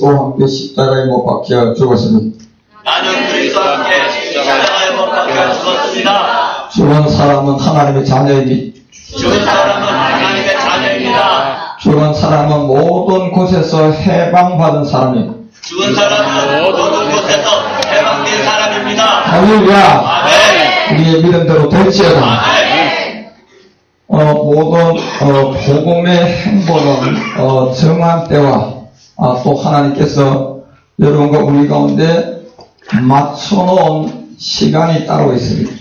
또 함께 십자가에 못 박혀 죽었습니다. 나는 그리스도와 함께 십자가에 못 박혀 죽었습니다. 죽은 사람은 하나님의 자녀입니다. 죽은 사람은 하나님의 자녀입니다. 죽은 사람은 모든 곳에서 해방받은 사람입니다. 죽은 사람은 모든 곳에서 해방된 사람입니다. 할렐루야. 아멘. 우리의 믿음대로 될지어다. 아멘. 모든 복음의 행보는 정한 때와 또 하나님께서 여러분과 우리 가운데 맞춰놓은 시간이 따로 있습니다.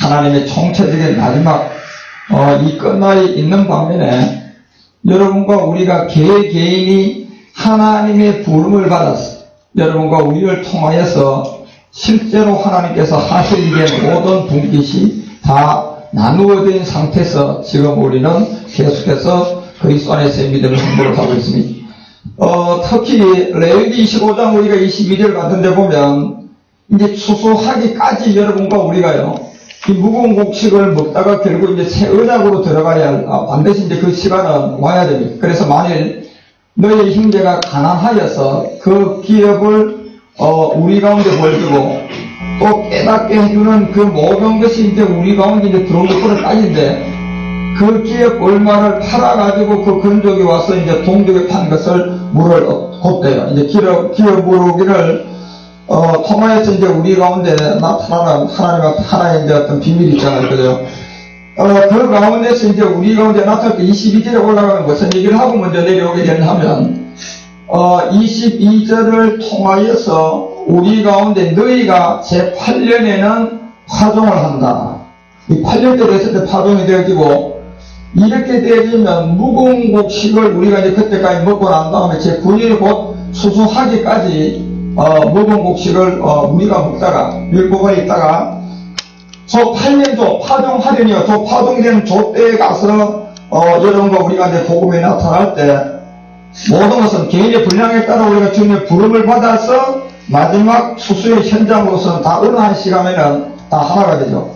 하나님의 총체적인 마지막 이 끝날이 있는 반면에 여러분과 우리가 개개인이 하나님의 부름을 받았어. 여러분과 우리를 통하여서 실제로 하나님께서 하시게 된 모든 분깃이 다 나누어진 상태에서 지금 우리는 계속해서 그리스도 안에서의 믿음을 행보를 하고 있습니다. 특히 레위기 25장 우리가 22절 같은 데 보면 이제 추수하기까지 여러분과 우리가요 이 무거운 곡식을 먹다가 결국 이제 새 언약으로 들어가야 할 반드시 이제 그 시간은 와야 됩니다. 그래서 만일 너희 형제가 가난하여서 그 기업을 우리 가운데 벌주고 또 깨닫게 해주는 그 모든 것이 이제 우리 가운데 이제 들어올 거를 따진데 그 기업 얼마를 팔아가지고 그 건족이 와서 이제 동족에 판 것을 물을 곱대요. 이제 기업 무르기를 통하여서 이제 우리 가운데 나타나는 하나님의 하나의 이제 어떤 비밀이 있잖아요. 그죠? 그 가운데서 이제 우리 가운데 나타날 때 22절에 올라가면 무슨 얘기를 하고 먼저 내려오게 되냐면 22절을 통하여서 우리 가운데 너희가 제8년에는 파종을 한다. 이 8년 때 됐을 때 파종이 되어지고 이렇게 되어지면 무거운 곡식을 우리가 이제 그때까지 먹고 난 다음에 제9일 곧 수수하기까지 무거운 곡식을 우리가 먹다가 율법에 있다가 저 8년도 파종하려니요. 저 파종된 저 때에 가서 여러분과 우리가 이제 복음에 나타날 때 모든 것은 개인의 분량에 따라 우리가 주님의 부름을 받아서 마지막 수수의 현장으로서는 다 어느 한 시간에는 다 하나가 되죠.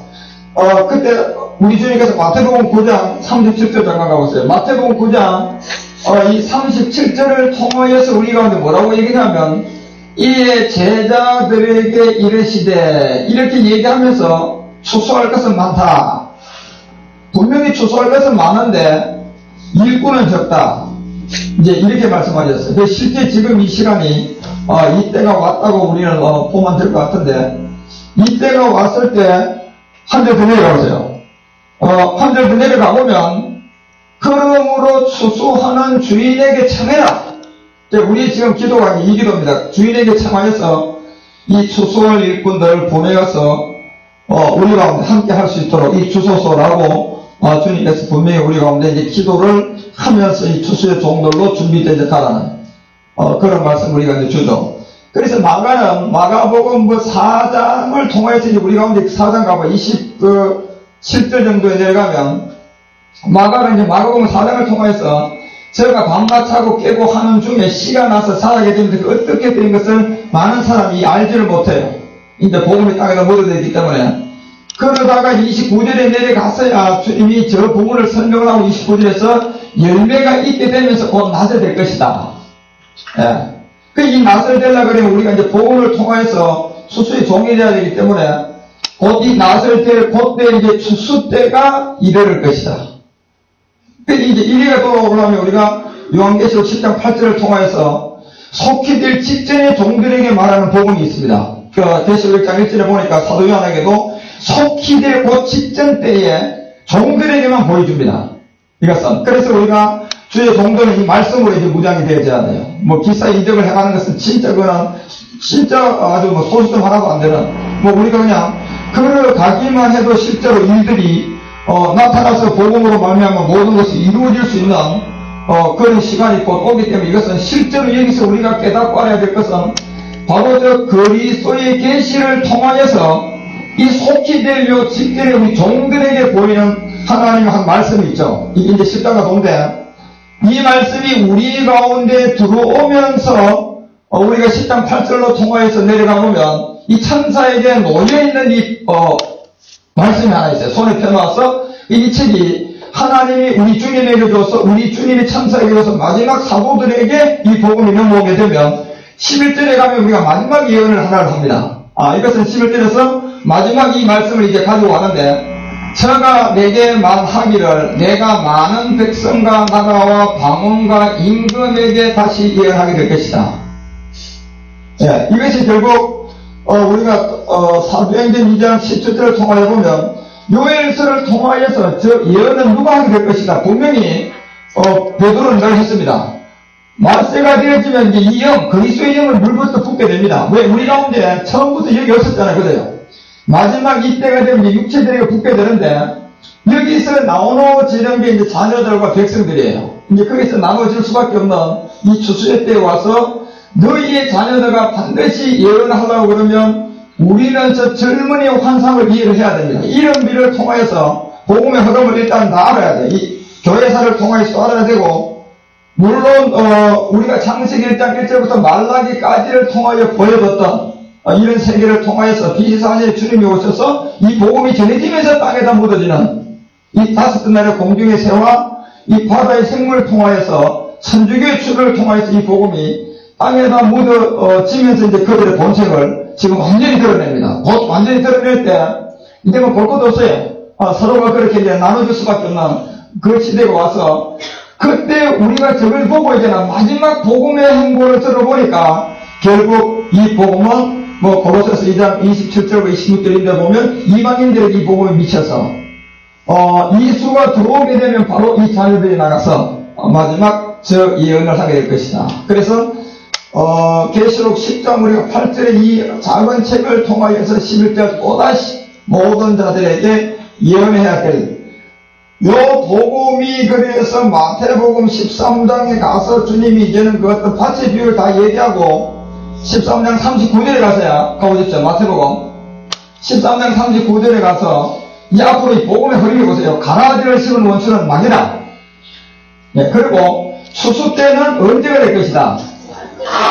그때 우리 주님께서 마태복음 9장 37절 잠깐 가보세요. 마태복음 9장 이 37절을 통하여서 우리 가운데 뭐라고 얘기냐면 이에 제자들에게 이르시되 이렇게 얘기하면서 추수할 것은 많다. 분명히 추수할 것은 많은데 일꾼은 적다. 이제 이렇게 말씀하셨어요. 실제 지금 이 시간이 이때가 왔다고 우리는 보면 될 것 같은데 이때가 왔을 때 한 절 더 내려가보세요. 한 절 더 내려가보면 그러므로 추수하는 주인에게 청해라. 우리 지금 기도가 이 기도입니다. 주인에게 청하여서 이 추수할 일꾼들을 보내어서 우리 가운데 함께 할 수 있도록 이 주소서라고 주님께서 분명히 우리 가운데 이제 기도를 하면서 이 추수의 종들로 준비되어 가라는 그런 말씀 우리가 이제 주죠. 그래서 마가복음 4장을 통해서 이제 우리 가운데 4장 가봐 27절 정도에 내려가면 마가복음 4장을 통해서 저희가 밤낮 자고 깨고 하는 중에 시가 나서 살아게 되는데 어떻게 된 것을 많은 사람이 알지를 못해요. 이제 복음의 땅에다 묻어져 있기 때문에. 그러다가 29절에 내려갔어야 주님이 저 부분을 설명을 하고 29절에서 열매가 있게 되면서 곧 낫을 될 것이다. 예. 이 낫을 되려고 그러면 우리가 이제 복음을 통해서 수수의 종이 되어야 되기 때문에 곧 이 낫을 될 그때 이제 추수 때가 이르를 것이다. 이제 이래가 돌아오려면 우리가 요한계시록 10장 8절을 통해서 속히 될 직전의 종들에게 말하는 복음이 있습니다. 계시록 1장 1절에 보니까 사도 요한에게도 속히 될 그 직전 때에 종들에게만 보여줍니다. 이것은. 그래서 우리가 주의 종들은 이 말씀으로 이제 무장이 되어져야 돼요. 기사 이적을 해가는 것은 진짜 아주 소수점 하나도 안 되는, 우리가 그냥 걸어가기만 해도 실제로 일들이, 나타나서 복음으로 말미암아 모든 것이 이루어질 수 있는, 그런 시간이 곧 오기 때문에 이것은 실제로 여기서 우리가 깨닫고 알아야 될 것은 바로 저 그리스도의 계시를 통하여서 이 속히 될 요 직전에 우리 종들에게 보이는 하나님의 한 말씀이 있죠. 이게 이제 십자가 동대. 이 말씀이 우리 가운데 들어오면서 우리가 10장 8절로 통화해서 내려가보면 이 천사에게 놓여있는 이 말씀이 하나 있어요. 손에 펴놓아서 이 책이 하나님이 우리 주님에게 줘서 우리 주님이 천사에게 줘서 마지막 사도들에게 이 복음이 넘어오게 되면 11절에 가면 우리가 마지막 예언을 하나를 합니다. 이것은 11절에서 마지막 이 말씀을 이제 가지고 왔는데, 저가 내게 말하기를 내가 많은 백성과 나라와 방언과 임금에게 다시 예언하게 될 것이다. 예, 이것이 결국 우리가 사도행전 2장 17절을 통하여 보면 요엘서를 통하여서 저 예언은 누가 하게 될 것이다. 분명히 베드로는 늘 했습니다. 말세가 되어지면 이제 이 영, 그리스도의 영을 물부터 붓게 됩니다. 왜? 우리 가운데 처음부터 여기 없었잖아요. 그래요. 마지막 이때가 되면 이제 육체들에게 붓게 되는데, 여기서 나눠지는 게 이제 자녀들과 백성들이에요. 이제 거기서 나눠질 수밖에 없는 이 추수의 때에 와서 너희의 자녀들과 반드시 예언을 하려고 그러면 우리는 저 젊은이의 환상을 이해를 해야 됩니다. 이런 미를 통하여서 복음의 흐름을 일단 다 알아야 돼. 이 교회사를 통하여서 알아야 되고, 물론 우리가 창세기 1장 1절부터 말라기까지를 통하여 보여줬던 이런 세계를 통하여서 비시사시에 주님이 오셔서 이 복음이 전해지면서 땅에다 묻어지는 이 다섯 날의 공중의 새와 이 바다의 생물을 통하여서 천주교의 출을 통하여서 이 복음이 땅에다 묻어지면서 이제 그들의 본색을 지금 완전히 드러냅니다. 곧 완전히 드러낼 때 이제 뭐 볼 것도 없어요. 서로가 그렇게 이제 나눠줄 수밖에 없는 그 시대가 와서, 그때 우리가 저걸 보고 이제 마지막 복음의 행보를 들어보니까 결국 이 복음은 고로새서 2장 27절과 26절인데 보면 이방인들에게 이 복음이 미쳐서 이수가 들어오게 되면 바로 이 자녀들이 나가서 마지막 저 예언을 하게 될 것이다. 그래서 계시록 10장 우리가 8절에 이 작은 책을 통하여서 11절 또다시 모든 자들에게 예언해야 될 요 복음이, 그래서 마태복음 13장에 가서 주님이 이제는 그 어떤 밭의 비유를 다 얘기하고 13장 39절에 가서야 가보십시오. 마태복음 13장 39절에 가서 이 앞으로 이 복음의 흐름이 보세요. 가라지를 심은 원수는 막이라. 네, 그리고 추수 때는 언제가 될 것이다.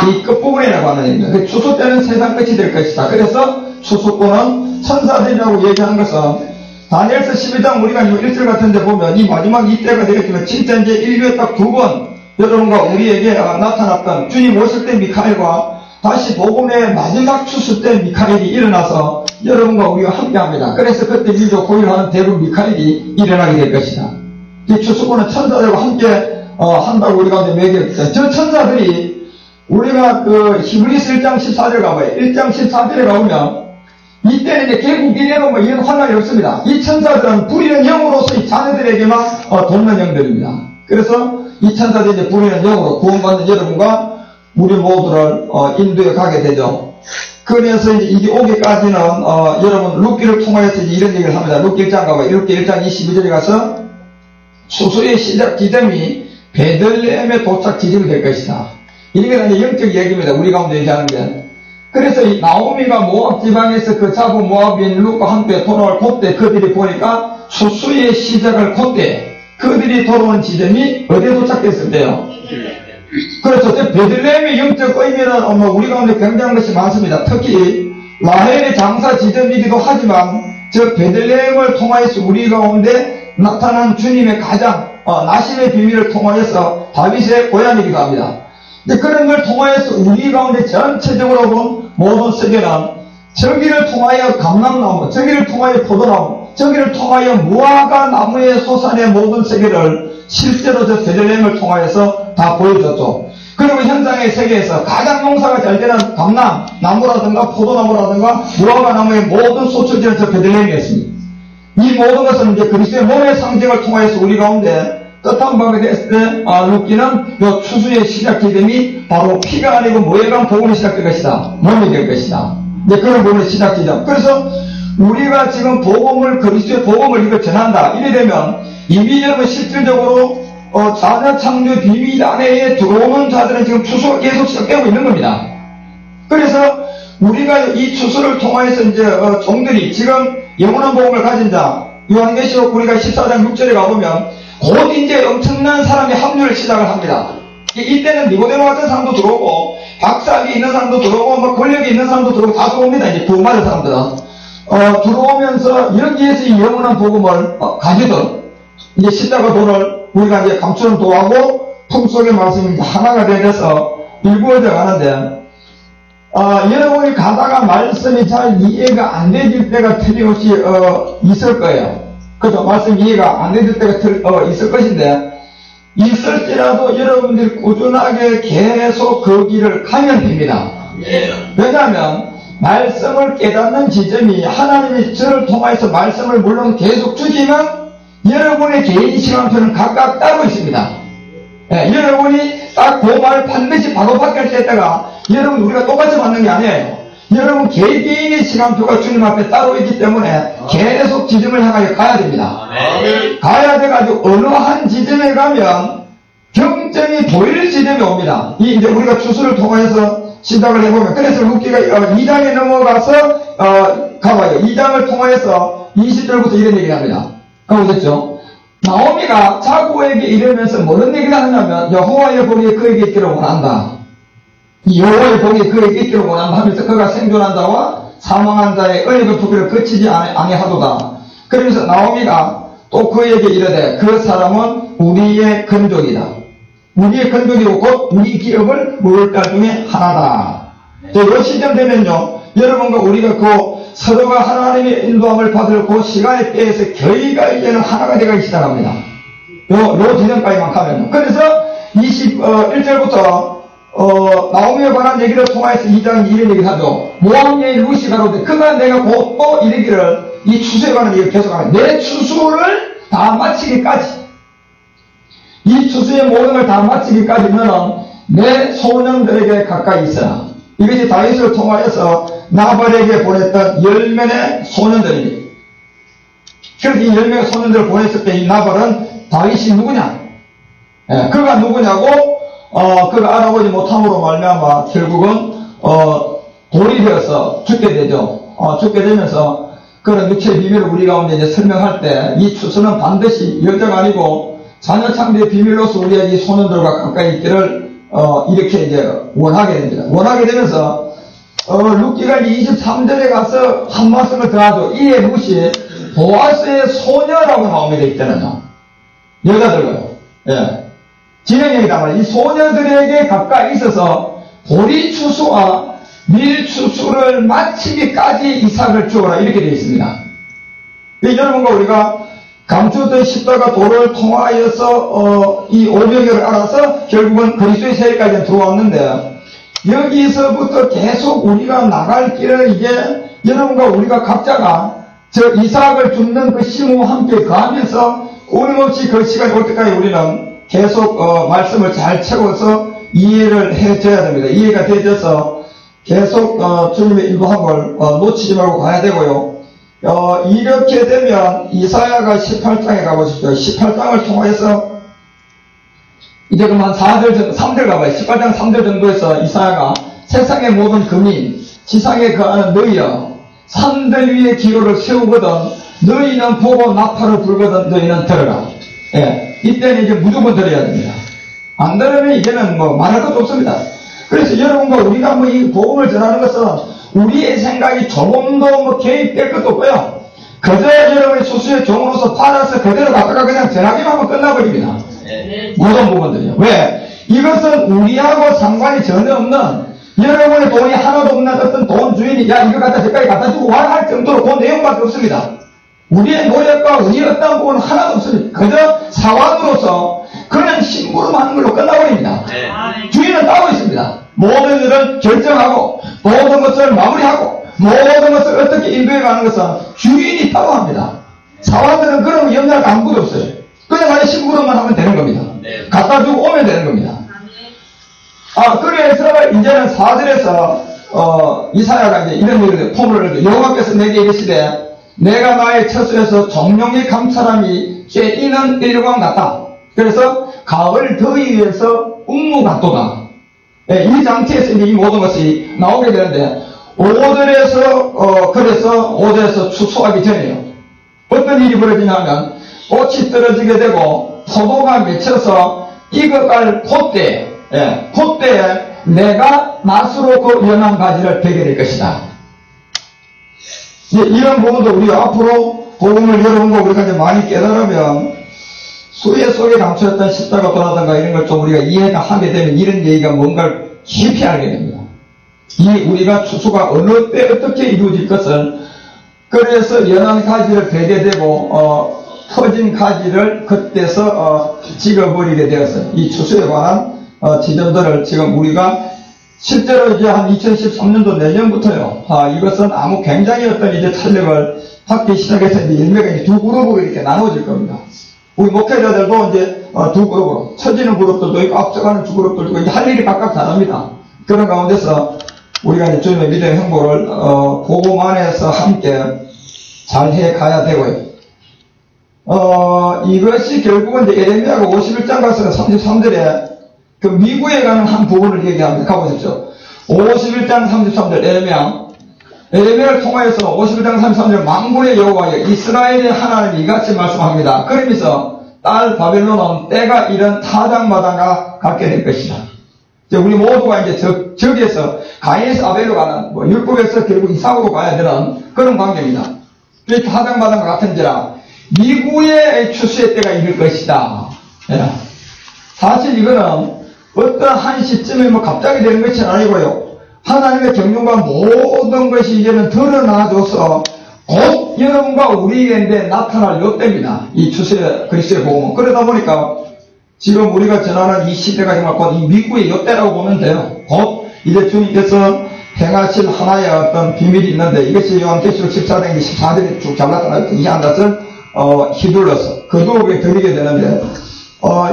이 끝부분이라고 하는 얘기입니다. 추수 때는 세상 끝이 될 것이다. 그래서 추수꾼은 천사들이라고 얘기하는 것은 다니엘서 12장 우리가 1절 같은 데 보면 이 마지막 이때가 되겠지만 진짜 이제 인류에 딱 두 번 여러분과 우리에게 나타났던 주님 오실 때 미카엘과 다시 복음의 마지막 추수 때 미카엘이 일어나서 여러분과 우리가 함께합니다. 그래서 그때 민족 고일하는 대부분 미카엘이 일어나게 될 것이다. 이 추수꾼은 천사들과 함께 한다고 우리 가운데 매겼어요. 저 천사들이 우리가 그 히브리서 1장 14절 가봐요. 1장 14절에 가보면 이때는 이제 개국 이래로 이런 환란이 없습니다. 이 천사들은 부리는 영으로서 이 자녀들에게만 돕는 영들입니다. 그래서 이 천사들이 이제 부리는 영으로 구원받는 여러분과 우리 모두를 인도에 가게 되죠. 그래서 이제 이게 오기까지는 여러분 룻기를 통하여서 이제 이런 얘기를 합니다. 룻기 1장 가봐요. 룻기 1장 22절에 가서 추수의 시작 지점이 베들레헴의 도착 지점이 될 것이다. 이게 이제 영적 얘기입니다. 우리 가운데 얘기하는 게. 그래서 이 나오미가 모압 지방에서 그 잡은 모압인 룻과 함께 돌아올 그때 그들이 보니까 추수의 시작을 그때 그들이 돌아온 지점이 어디에 도착했을 때요? 그래서 베들레헴의 영적 의미는 우리 가운데 굉장한 것이 많습니다. 특히 라헬의 장사 지점이기도 하지만 저 베들레헴을 통하여서 우리 가운데 나타난 주님의 가장 나심의 비밀을 통하여서 다윗의 고향이기도 합니다. 그런 걸 통하여서 우리 가운데 전체적으로 본 모든 세계는 저기를 통하여 감람나무, 저기를 통하여 포도나무, 저기를 통하여 무화과 나무의 소산의 모든 세계를 실제로 저 베들레헴을 통하여서 다 보여줬죠. 그리고 현장의 세계에서 가장 농사가 잘 되는 감람 나무라든가 포도나무라든가 무화과 나무의 모든 소출지는 저 베들레헴이었습니다. 이 모든 것은 이제 그리스도의 몸의 상징을 통하여서 우리 가운데 뜻한 밤이 됐을 때 룻기는 요 추수의 시작 지점이 바로 피가 아니고 뭐에 관한 복음이 시작될 것이다. 몸이 될 것이다. 네, 그런 부분의 시작 지점. 그래서 우리가 지금 복음을, 그리스도의 복음을 이거 전한다. 이래 되면 이미 여러분 실질적으로 자녀 창조 비밀 안에 들어오는 자들은 지금 추수가 계속 시작되고 있는 겁니다. 그래서 우리가 이 추수를 통해서 이제 종들이 지금 영원한 복음을 가진 자, 요한계시록 우리가 14장 6절에 가보면 곧 이제 엄청난 사람이 합류를 시작을 합니다. 이때는 니고데모 같은 사람도 들어오고 박사학위 있는 사람도 들어오고 권력이 있는 사람도 들어오고 다 들어옵니다. 이제 구원받은 사람들은 들어오면서 여기에서 이 영원한 복음을 가지던 이제 십자가 도를 우리가 이제 감추는 도하고 품속의 말씀이 하나가 되어서 일구어져 가는데, 여러분이 가다가 말씀이 잘 이해가 안 되질 때가 틀림없이 있을 거예요. 그죠? 말씀 이해가 안 되질 때가 있을 것인데, 있을지라도 여러분들이 꾸준하게 계속 그 길을 가면 됩니다. 왜냐하면 말씀을 깨닫는 지점이 하나님이 저를 통해서 말씀을 물론 계속 주지만 여러분의 개인 시간표는 각각 따로 있습니다. 여러분이 딱 그 말 반드시 바로 바뀔 때다가 여러분 우리가 똑같이 받는 게 아니에요. 여러분 개개인의 시간표가 주님 앞에 따로 있기 때문에 계속 지점을 향하여 가야 됩니다. 가야 돼가지고 어느 한 지점에 가면 경전이 보일 지점이 옵니다. 이제 우리가 추수를 통해서 시작을 해보면, 그래서 루키가 2장에 넘어가서 가봐요. 2장을 통해서 20절부터 이런 얘기를 합니다. 가보셨죠? 나오미가 자구에게 이러면서 뭐런 얘기를 하냐면, 여호와의 복이 그에게 있기를 원한다. 이 여호와의 복이 그에게 있기를 원한다 하면서 그가 생존한 자와 사망한 자의 언약의 부귀를 거치지 아니하도다. 그러면서 나오미가 또 그에게 이르되 그 사람은 우리의 근족이다. 우리의 근족이고 곧 우리 기업을 모을 딸 중에 하나다. 이 시점 되면요, 여러분과 우리가 그 서로가 하나님의 인도함을 받을 그 시간에 대해서 저희가 이제는 하나가 되기 시작합니다. 요 지점까지만 가면. 그래서 21절부터 나오미에 관한 얘기를 통해서 2장이 이런 얘기를 하죠. 모함 여인 루시 가로되 그가 내가 곧 또 이르기를, 이 추수에 관한 얘기를 계속하는, 내 추수를 다 마치기까지, 이 추수의 모든 걸 다 마치기까지는 내 소년들에게 가까이 있어라. 이것이 다윗을 통하여서 나발에게 보냈던 10명의 소년들입니다. 그래서 이 10명의 소년들을 보냈을 때 이 나발은 다윗이 누구냐? 그가 누구냐고 그가 알아보지 못함으로 말미암아 결국은 돌이 되어서 죽게 되죠. 죽게 되면서 그런 육체의 비밀을 우리 가운데 이제 설명할 때 이 추수는 반드시 여자가 아니고 자녀 창조의 비밀로서 우리의 이 소년들과 가까이 있기를 이렇게 이제 원하게 됩니다. 원하게 되면서 룻기가 23절에 가서 한 말씀을 더하죠. 이에 룻이 보아스의 소녀라고 나옵니다. 이때는요. 여자들과요. 진행형이다 말이에요. 이 소녀들에게 가까이 있어서 보리 추수와 밀 추수를 마치기까지 이삭을 주어라, 이렇게 되어 있습니다. 여러분과 우리가 감추던 십자가 도를 통하여서 이 오병이를 알아서 결국은 그리스도의 세계까지 들어왔는데, 여기서부터 계속 우리가 나갈 길을 이제 여러분과 우리가 각자가 저 이삭을 줍는 그 심호와 함께 가면서 끊임없이 그 시간이 올 때까지 우리는 계속 말씀을 잘 채워서 이해를 해줘야 됩니다. 이해가 되어져서 계속 주님의 인도함을 놓치지 말고 가야 되고요. 이렇게 되면 이사야가 18장에 가보십시오. 18장을 통해서 이제 그만 4절, 3절 가봐요. 18장 3절 정도에서 이사야가 세상의 모든 금인, 지상에 거하는 너희여, 산들 위에 기로를 세우거든 너희는 보고 나팔을 불거든 너희는 들어라. 이때는 이제 무조건 들어야 됩니다. 안 들으면 이제는 뭐 말할 것도 없습니다. 그래서 여러분과 우리가 뭐 이 복음을 전하는 것은 우리의 생각이 조금도 뭐 개입될 것도 없고요. 그저 여러분의 수수의 종으로서 팔아서 그대로 갖다가 그냥 전하기만 하면 끝나버립니다. 모든 부분들이요. 왜? 이것은 우리하고 상관이 전혀 없는, 여러분의 돈이 하나도 없는 어떤 돈 주인이 야 이거 갖다 저까지 갖다 주고 와라 할 정도로 그 내용밖에 없습니다. 우리의 노력과 우리의 어떤 부분은 하나도 없습니다. 그저 사관으로서 그냥 심부름하는 걸로 끝나버립니다. 주인은 따로 있습니다. 모든 일을 결정하고 모든 것을 마무리하고 모든 것을 어떻게 인도해가는 것은 주인이 따로 합니다. 사관들은 그런 영향 아무것도 없어요. 그냥 아예 심부름만 하면 되는 겁니다. 갖다 주고 오면 되는 겁니다. 그래서 이제는 4절에서 이사야가 이제 이런 얘기를 포부를 여호와께서 내게 이르시되 내가 나의 처소에서 정령의 감찰함이 쬐이는 일광 같다. 그래서 가을 더위에서 운무 같도다. 이 장치에서 이제 이 모든 것이 나오게 되는데 5절에서 그래서 5절에서 추수하기 전에요. 어떤 일이 벌어지냐면 꽃이 떨어지게 되고 포도가 맺혀서 익어갈 콧대에 내가 낫으로 그 연한 가지를 베게 될 것이다. 이런 부분도 우리가 앞으로 복음을 여러분과 우리가 이제 많이 깨달으면 수혜 속에 감춰졌던 십자가 도라든가 이런 걸 좀 우리가 이해가 하게 되면 이런 얘기가 뭔가를 깊이 알게 됩니다. 이 우리가 추수가 어느 때 어떻게 이루어질 것을, 그래서 연한 가지를 배대되고 터진 가지를 그때서 찍어버리게 되었어요. 이 추수에 관한 지점들을 지금 우리가 실제로 이제 한 2013년도 내년부터요, 이것은 아무 굉장히 어떤 이제 탄력을 받기 시작해서 이제 열매가 이제 두 그룹으로 이렇게 나눠질 겁니다. 우리 목회자들도 이제 두 그룹으로, 처지는 그룹들도 있고 앞서가는 두 그룹들도 있고, 이제 할 일이 각각 다릅니다. 그런 가운데서 우리가 이제 주님의 믿음의 행보를 복음 안에서 함께 잘 해 가야 되고요. 이것이 결국은 이제 에레미야가 51장 가서 33절에 그 미국에 가는 한 부분을 얘기합니다. 가보십시오. 51장 33절 에레미야를 통하여서 51장 33절 만군의 여호와여 이스라엘의 하나님 이같이 말씀합니다. 그러면서 딸 바벨론은 때가 이른 타작마당과 같게 될 것이다. 이제 우리 모두가 이제 저기에서 가인에서 아벨로 가는 율법에서 결국 이삭으로 가야 되는 그런 관계입니다. 이 타작마당과 같은지라 미국의 추수의 때가 이를 것이다. 예. 사실 이거는 어떤 한 시점에 갑자기 되는 것이 아니고요. 하나님의 경륜과 모든 것이 이제는 드러나줘서 곧 여러분과 우리에게 나타날 요때입니다. 이 추수의 그리스도의 복음은. 그러다 보니까 지금 우리가 전하는 이 시대가 정말 곧 이 미국의 요때라고 보면 돼요. 곧 이제 주님께서 행하실 하나의 어떤 비밀이 있는데 이것이 요한계시록 14장 14절에 쭉 잘 나타나있던 이 한 것을 휘둘러서 거두게 드리게 되는데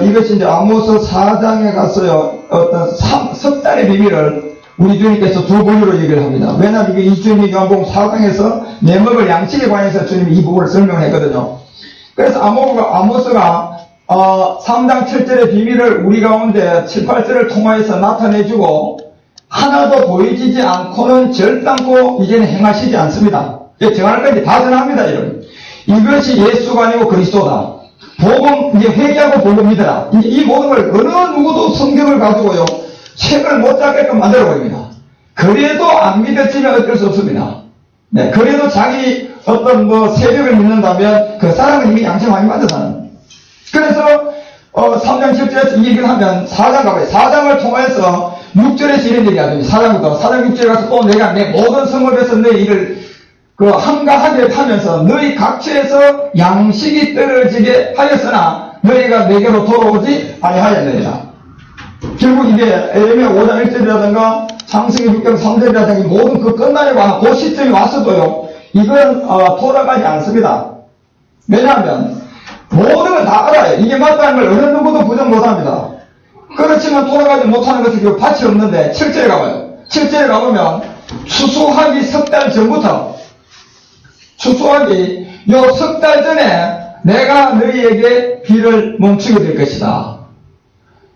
이것이 이제 아모스 4장에 가서요 어떤 석 달의 비밀을 우리 주님께서 두 부류로 얘기를 합니다. 왜냐하면 이게 이 주님이 요한복음 4장에서 내 먹을 양식에 관해서 주님이 이 부분을 설명했거든요. 그래서 아모스가 3장 7절의 비밀을 우리 가운데 7, 8절을 통하여서 나타내주고 하나도 보이지지 않고는 절단코 이제는 행하시지 않습니다. 정할 건지 다 전합니다. 여러분. 이것이 예수가 아니고 그리스도다. 복음, 이제 회개하고 복음이더라. 이제 이 모든 걸 어느 누구도 성경을 가지고요 책을 못 잡게끔 만들어버립니다. 그래도 안 믿어지면 어쩔 수 없습니다. 네, 그래도 자기 어떤 세력을 믿는다면 그 사람은 이미 양심 많이 맞아서는. 그래서 3장 7절에서 이 얘기를 하면 4장 가봐요. 4장을 통해서 6절에서 이런 얘기 하죠. 4장부터 4장 6절에 가서 또 내가 내 모든 성읍에서 너희 일을 한가하게 하면서 너희 각처에서 양식이 떨어지게 하였으나 너희가 내게로 돌아오지 아니하였느니라. 결국 이게 에레미야 5장 1절이라든가 창세기 6장 3절이라든가 모든 그 끝날에 관한 그 시점이 왔어도요 이건 돌아가지 않습니다. 왜냐하면 모든 걸 다 알아요. 이게 맞다는 걸 어느 누구도 부정 못합니다. 그렇지만 돌아가지 못하는 것이 그 밭이 없는데 7절에 가봐요. 7절에 가보면 추수하기 석 달 전부터 추수하기 요 석 달 전에 내가 너희에게 비를 멈추게 될 것이다.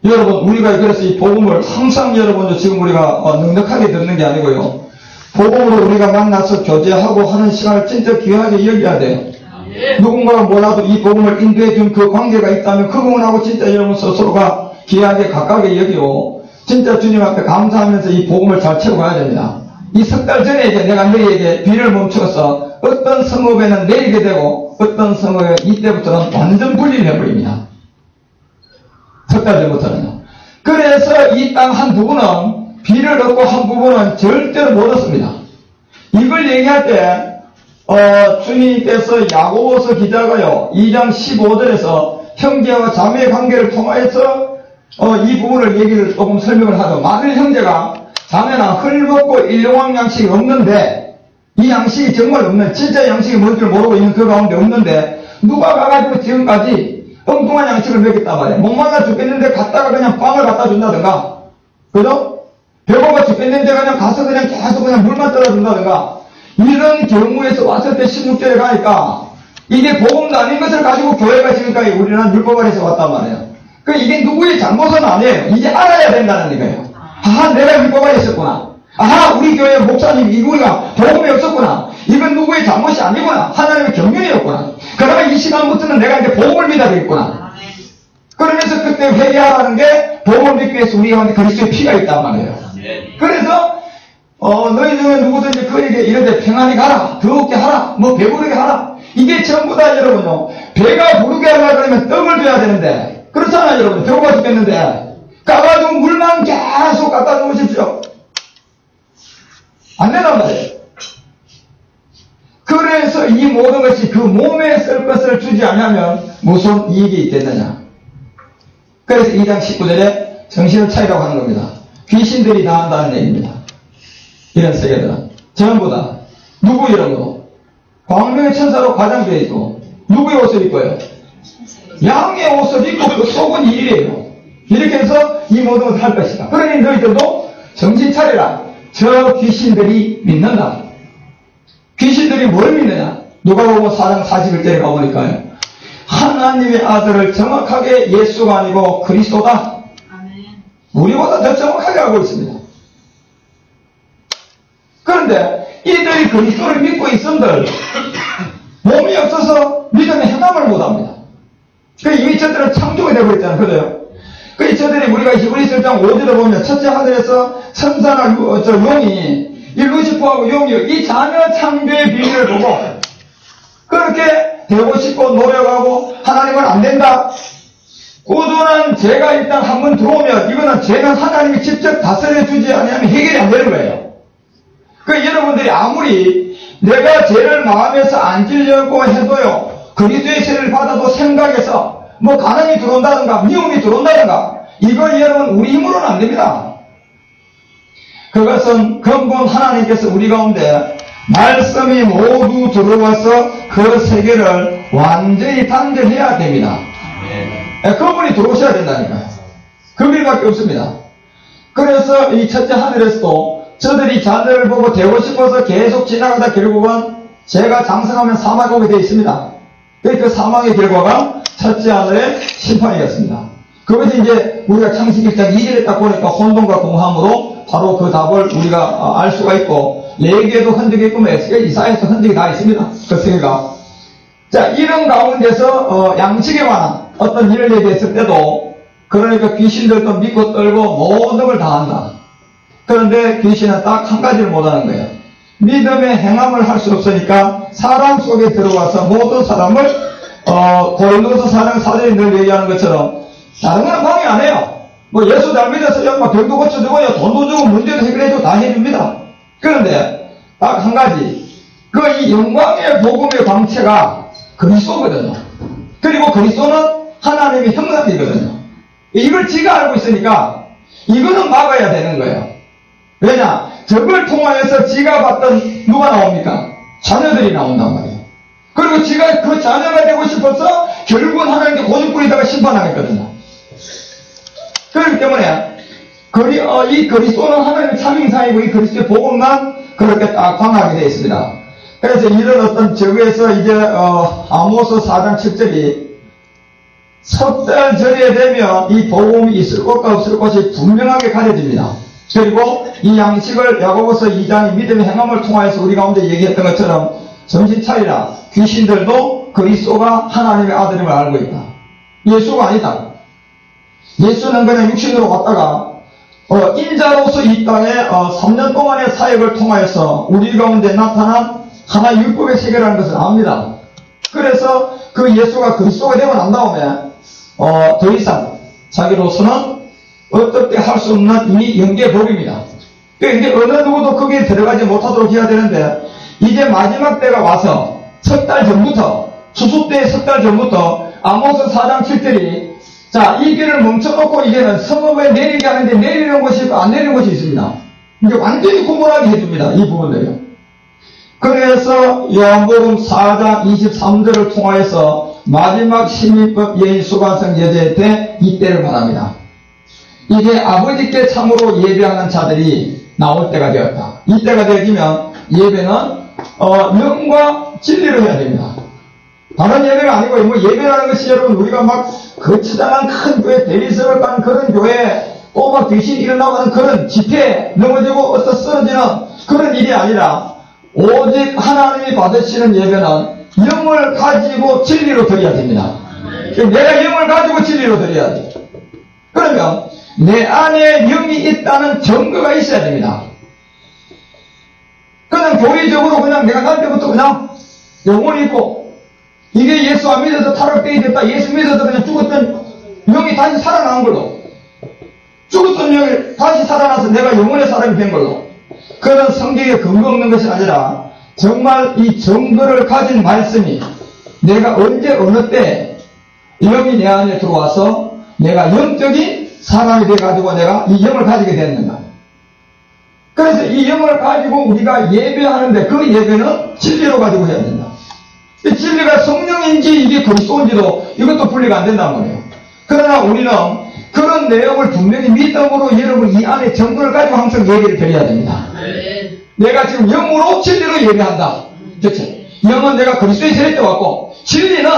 여러분 우리가 그래서 이 복음을 항상 여러분도 지금 우리가 넉넉하게 듣는 게 아니고요. 복음으로 우리가 만나서 교제하고 하는 시간을 진짜 귀하게 여겨야 돼요. 누군가가 뭐라도 이 복음을 인도해 준 그 관계가 있다면 그분하고 진짜 여러분 스스로가 귀하게 가깝게 여기고 진짜 주님 앞에 감사하면서 이 복음을 잘 채워가야 됩니다. 이 석 달 전에 이제 내가 너희에게 비를 멈춰서 어떤 성읍에는 내리게 되고 어떤 성읍에 이때부터는 완전 분리를 해버립니다. 석 달 전부터는요. 그래서 이 땅 한 부분은 비를 얻고 한 부분은 절대로 못 얻습니다. 이걸 얘기할 때 주님께서 야고보서 기자가요 2장 15절에서 형제와 자매의 관계를 통하여서 이 부분을 얘기를 조금 설명을 하죠. 만일 형제가 자매나 흘먹고 일용할 양식이 없는데 이 양식이 정말 없는 진짜 양식이 뭔 줄 모르고 있는 그 가운데 없는데 누가 가가지고 지금까지 엉뚱한 양식을 먹였단 말이에요. 목말라 죽겠는데 갔다가 그냥 빵을 갖다 준다든가 그죠? 배고파 죽겠는데 그냥 가서 그냥 계속 그냥 물만 떨어준다든가 이런 경우에서 왔을 때 16절에 가니까 이게 복음도 아닌 것을 가지고 교회가 지금까지 우리는 율법 아래서 왔단 말이에요. 이게 누구의 잘못은 아니에요. 이제 알아야 된다는 거예요. 아하, 내가 율법 아래 있었구나. 아하, 우리 교회 목사님 이구가 복음이 없었구나. 이건 누구의 잘못이 아니구나. 하나님의 경륜이었구나. 그러면 이 시간부터는 내가 이제 복음을 믿어야 되겠구나. 그러면서 그때 회개하라는 게 복음을 믿기 위해서 우리 가운데 그리스도의 피가 있단 말이에요. 그래서 너희 중에 누구든지 그에게 이런데 평안히 가라, 더욱게 하라, 배부르게 하라 이게 전부 다 여러분요, 배가 부르게 하려고 그러면 떡을 줘야 되는데, 그렇잖아요, 여러분. 배고파 죽겠는데, 까가지고 물만 계속 갖다 놓으십시오. 안 된단 말이에요. 그래서 이 모든 것이 그 몸에 쓸 것을 주지 않으면 무슨 이익이 있겠느냐. 그래서 2장 19절에 정신을 차리라고 하는 겁니다. 귀신들이 다 한다는 얘기입니다. 이런 세계들은 전부 다 누구 이름으로? 광명의 천사로 과장되어 있고, 누구의 옷을 입고요? 양의 옷을 입고 그 속은 일이에요. 이렇게 해서 이 모든 것을 할 것이다. 그러니 너희들도 정신 차리라. 저 귀신들이 믿는다. 귀신들이 뭘 믿느냐? 누가복음 4장 41절에 가보니까요, 하나님의 아들을 정확하게 예수가 아니고 그리스도다. 우리보다 더 정확하게 알고 있습니다. 그런데 이들이 그리스도를 믿고 있음들 몸이 없어서 믿음의 행함을 못합니다. 이미 저들은 창조가 되고 있잖아요. 그래요? 저들이 우리가 히브리서 1장 5절에 보면 첫째 하늘에서 천사나 용이 이 루시퍼하고 용이 이 자녀 창조의 비밀을 보고 그렇게 되고 싶고 노력하고 하나님은 안 된다. 꾸준한 죄가 일단 한번 들어오면 이거는 죄는 하나님이 직접 다스려 주지 않으면 해결이 안 되는 거예요. 여러분들이 아무리 내가 죄를 마음에서 안 지려고 해도요, 그리스도의 죄를 받아도 생각해서 뭐 가난이 들어온다든가 미움이 들어온다든가 이걸 여러분 우리 힘으로는 안 됩니다. 그것은 근본 하나님께서 우리 가운데 말씀이 모두 들어와서 그 세계를 완전히 단절해야 됩니다. 그분이 들어오셔야 된다니까요. 그 길밖에 없습니다. 그래서 이 첫째 하늘에서도 저들이 자녀를 보고 되고 싶어서 계속 지나가다 결국은 죄가 장성하면 사망하게 오게 되어 있습니다. 그 사망의 결과가 첫째 하늘의 심판이었습니다. 그것이 이제 우리가 창세기 1장 2절에 딱 보니까 혼돈과 공함으로 바로 그 답을 우리가 알 수가 있고, 레위기에도 흔적이 있고 이사야에도 흔적이 다 있습니다. 그 세계가. 자, 이런 가운데서 양식에 관한 어떤 일을 얘기했을 때도 그러니까 귀신들도 믿고 떨고 모든 걸 다 한다. 그런데 귀신은 딱 한 가지를 못하는 거예요. 믿음의 행함을 할 수 없으니까 사람 속에 들어와서 모든 사람을 고린도서 4장 4절에 늘 얘기하는 것처럼 다른 건 방해 안 해요. 뭐 예수 잘 믿어서 막 병도 고쳐주고요, 돈도 주고 문제도 해결해주고 다 해줍니다. 그런데 딱 한 가지, 이 영광의 복음의 광채가 그리스도거든요. 그리고 그리스도는 하나님의 형상이거든요. 이걸 지가 알고 있으니까 이거는 막아야 되는 거예요. 왜냐? 저걸 통하여서 지가 봤던 누가 나옵니까? 자녀들이 나온단 말이에요. 그리고 지가 그 자녀가 되고 싶어서 결국은 하나님께 고집부리다가 심판하겠거든요. 그렇기 때문에 이 그리스도는 하나님의 참행사이고 이 그리스도의 복음만 그렇게 딱 광하게 되어 있습니다. 그래서 이런 어떤 저기에서 이제 아모스 4장 7절이 석 달 전에 되면 이 복음이 있을 것과 없을 것이 분명하게 가려집니다. 그리고 이 양식을 야고보서 2장의 믿음의 행함을 통하여서 우리 가운데 얘기했던 것처럼 정신 차리라. 귀신들도 그리스도가 하나님의 아들임을 알고 있다. 예수가 아니다. 예수는 그냥 육신으로 왔다가 인자로서 이 땅에 3년 동안의 사역을 통하여서 우리 가운데 나타난 하나의 율법의 세계라는 것을 압니다. 그래서 그 예수가 그리스도가 되고 난 다음에 더 이상 자기로서는 어떻게 할 수 없는 이미 영계법입니다. 이제 어느 누구도 거기에 들어가지 못하도록 해야 되는데 이제 마지막 때가 와서 석 달 전부터 추수 때 석 달 전부터 아모스 4장 7절이 자, 이 길을 멈춰놓고 이제는 성읍에 내리게 하는데 내리는 곳이 있고 안 내리는 곳이 있습니다. 이제 완전히 구분하게 해줍니다. 이 부분들요. 그래서 요한복음 4장 23절을 통하여서 마지막 시민법 예수관성 예배 때 이때를 말합니다. 이제 아버지께 참으로 예배하는 자들이 나올 때가 되었다. 이때가 되어지면 예배는 영과 진리로 해야 됩니다. 다른 예배가 아니고 뭐 예배라는 것이 여러분 우리가 막 거치장한 큰 교회 대리석을 깐 그런 교회 또 막 귀신이 일어나고 하는 그런 집회에 넘어지고 어디서 쓰러지는 그런 일이 아니라 오직 하나님이 받으시는 예배는 영을 가지고 진리로 드려야 됩니다. 내가 영을 가지고 진리로 드려야 돼. 그러면 내 안에 영이 있다는 증거가 있어야 됩니다. 그냥 교리적으로 그냥 내가 날 때부터 그냥 영혼이 있고 이게 예수 안 믿어서 타락되게 됐다. 예수 믿어서 그냥 죽었던 영이 다시 살아난 걸로. 죽었던 영이 다시 살아나서 내가 영혼의 사람이 된 걸로. 그런 성경에 근거 없는 것이 아니라 정말 이 증거를 가진 말씀이 내가 언제 어느 때 영이 내 안에 들어와서 내가 영적인 사람이 돼가지고 내가 이 영을 가지게 됐는가. 그래서 이 영을 가지고 우리가 예배하는데 그 예배는 진리로 가지고 해야 된다. 이 진리가 성령인지 이게 그리스도인지도 이것도 분리가 안 된단 말이에요. 그러나 우리는 그런 내용을 분명히 믿음으로 여러분 이 안에 정보를 가지고 항상 얘기를 드려야 됩니다. 네. 내가 지금 영으로 진리로 예배한다. 그렇지? 영은 내가 그리스도의 세례 때 왔고 진리는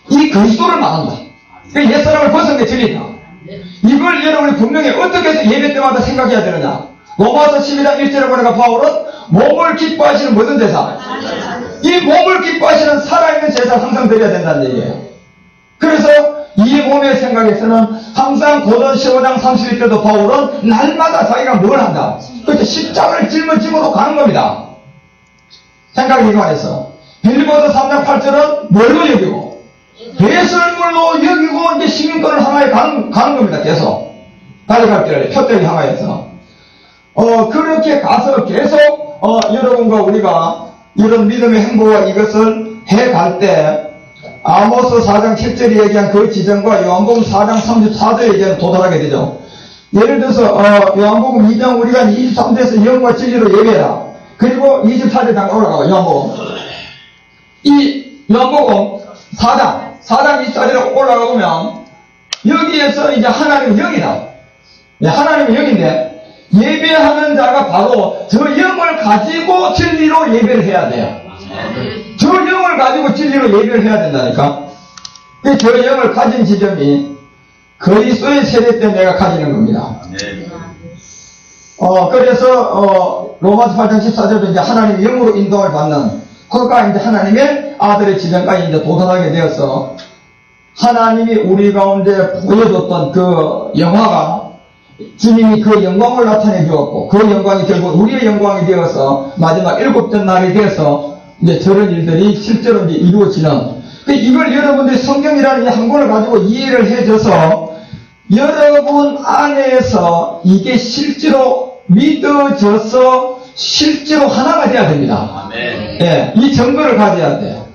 이 그리스도를 말한다. 그러니까 옛사람을 벗은 게 진리다. 이걸 여러분이 분명히 어떻게 해서 예배 때마다 생각해야 되느냐. 로마서 12장 1절에 보니까 바울은 몸을 기뻐하시는 모든 제사, 이 몸을 기뻐하시는 살아있는 제사를 항상 드려야 된다는 얘기예요. 그래서 이 몸의 생각에서는 항상 고전 15장 31절도 바울은 날마다 자기가 뭘 한다. 그렇게 십자가를 짊어짐으로 가는 겁니다. 생각이 이관해서 빌립보서 3장 8절은 뭘로 여기고 배설물로 여기고 이제 시민권을 향하여 가는 겁니다. 계속 달려갈 때를 표대를 향하여서 그렇게 가서 계속 여러분과 우리가 이런 믿음의 행보와 이것을 해갈 때 아모스 4장 7절이 얘기한 그 지점과 요한복음 4장 34절에 얘기하는 도달하게 되죠. 예를 들어서 요한복음 2장 우리가 23절에서 영과 진리로 예배해라. 그리고 24절 장 올라가고 요한복음 요한복음 4장 24절에 올라가 보면 여기에서 이제 하나님은 영이다. 하나님은 영인데 예배하는 자가 바로 저 영을 가지고 진리로 예배를 해야 돼요. 저 영을 가지고 진리로 예배를 해야 된다니까. 저 영을 가진 지점이 그리스도의 세례 때 내가 가지는 겁니다. 그래서 로마서 8장 14절도 이제 하나님의 영으로 인도를 받는 그러니까 이제 하나님의 아들의 지점까지 이제 도달하게 되어서 하나님이 우리 가운데 보여줬던 그 영화가 주님이 그 영광을 나타내 주었고 그 영광이 결국 우리의 영광이 되어서 마지막 7째 날이 되어서 이제 저런 일들이 실제로 이제 이루어지는 이걸 여러분들이 성경이라는 이 한 권을 가지고 이해를 해줘서 여러분 안에서 이게 실제로 믿어져서 실제로 하나가 돼야 됩니다. 예, 이 증거를 가져야 돼요.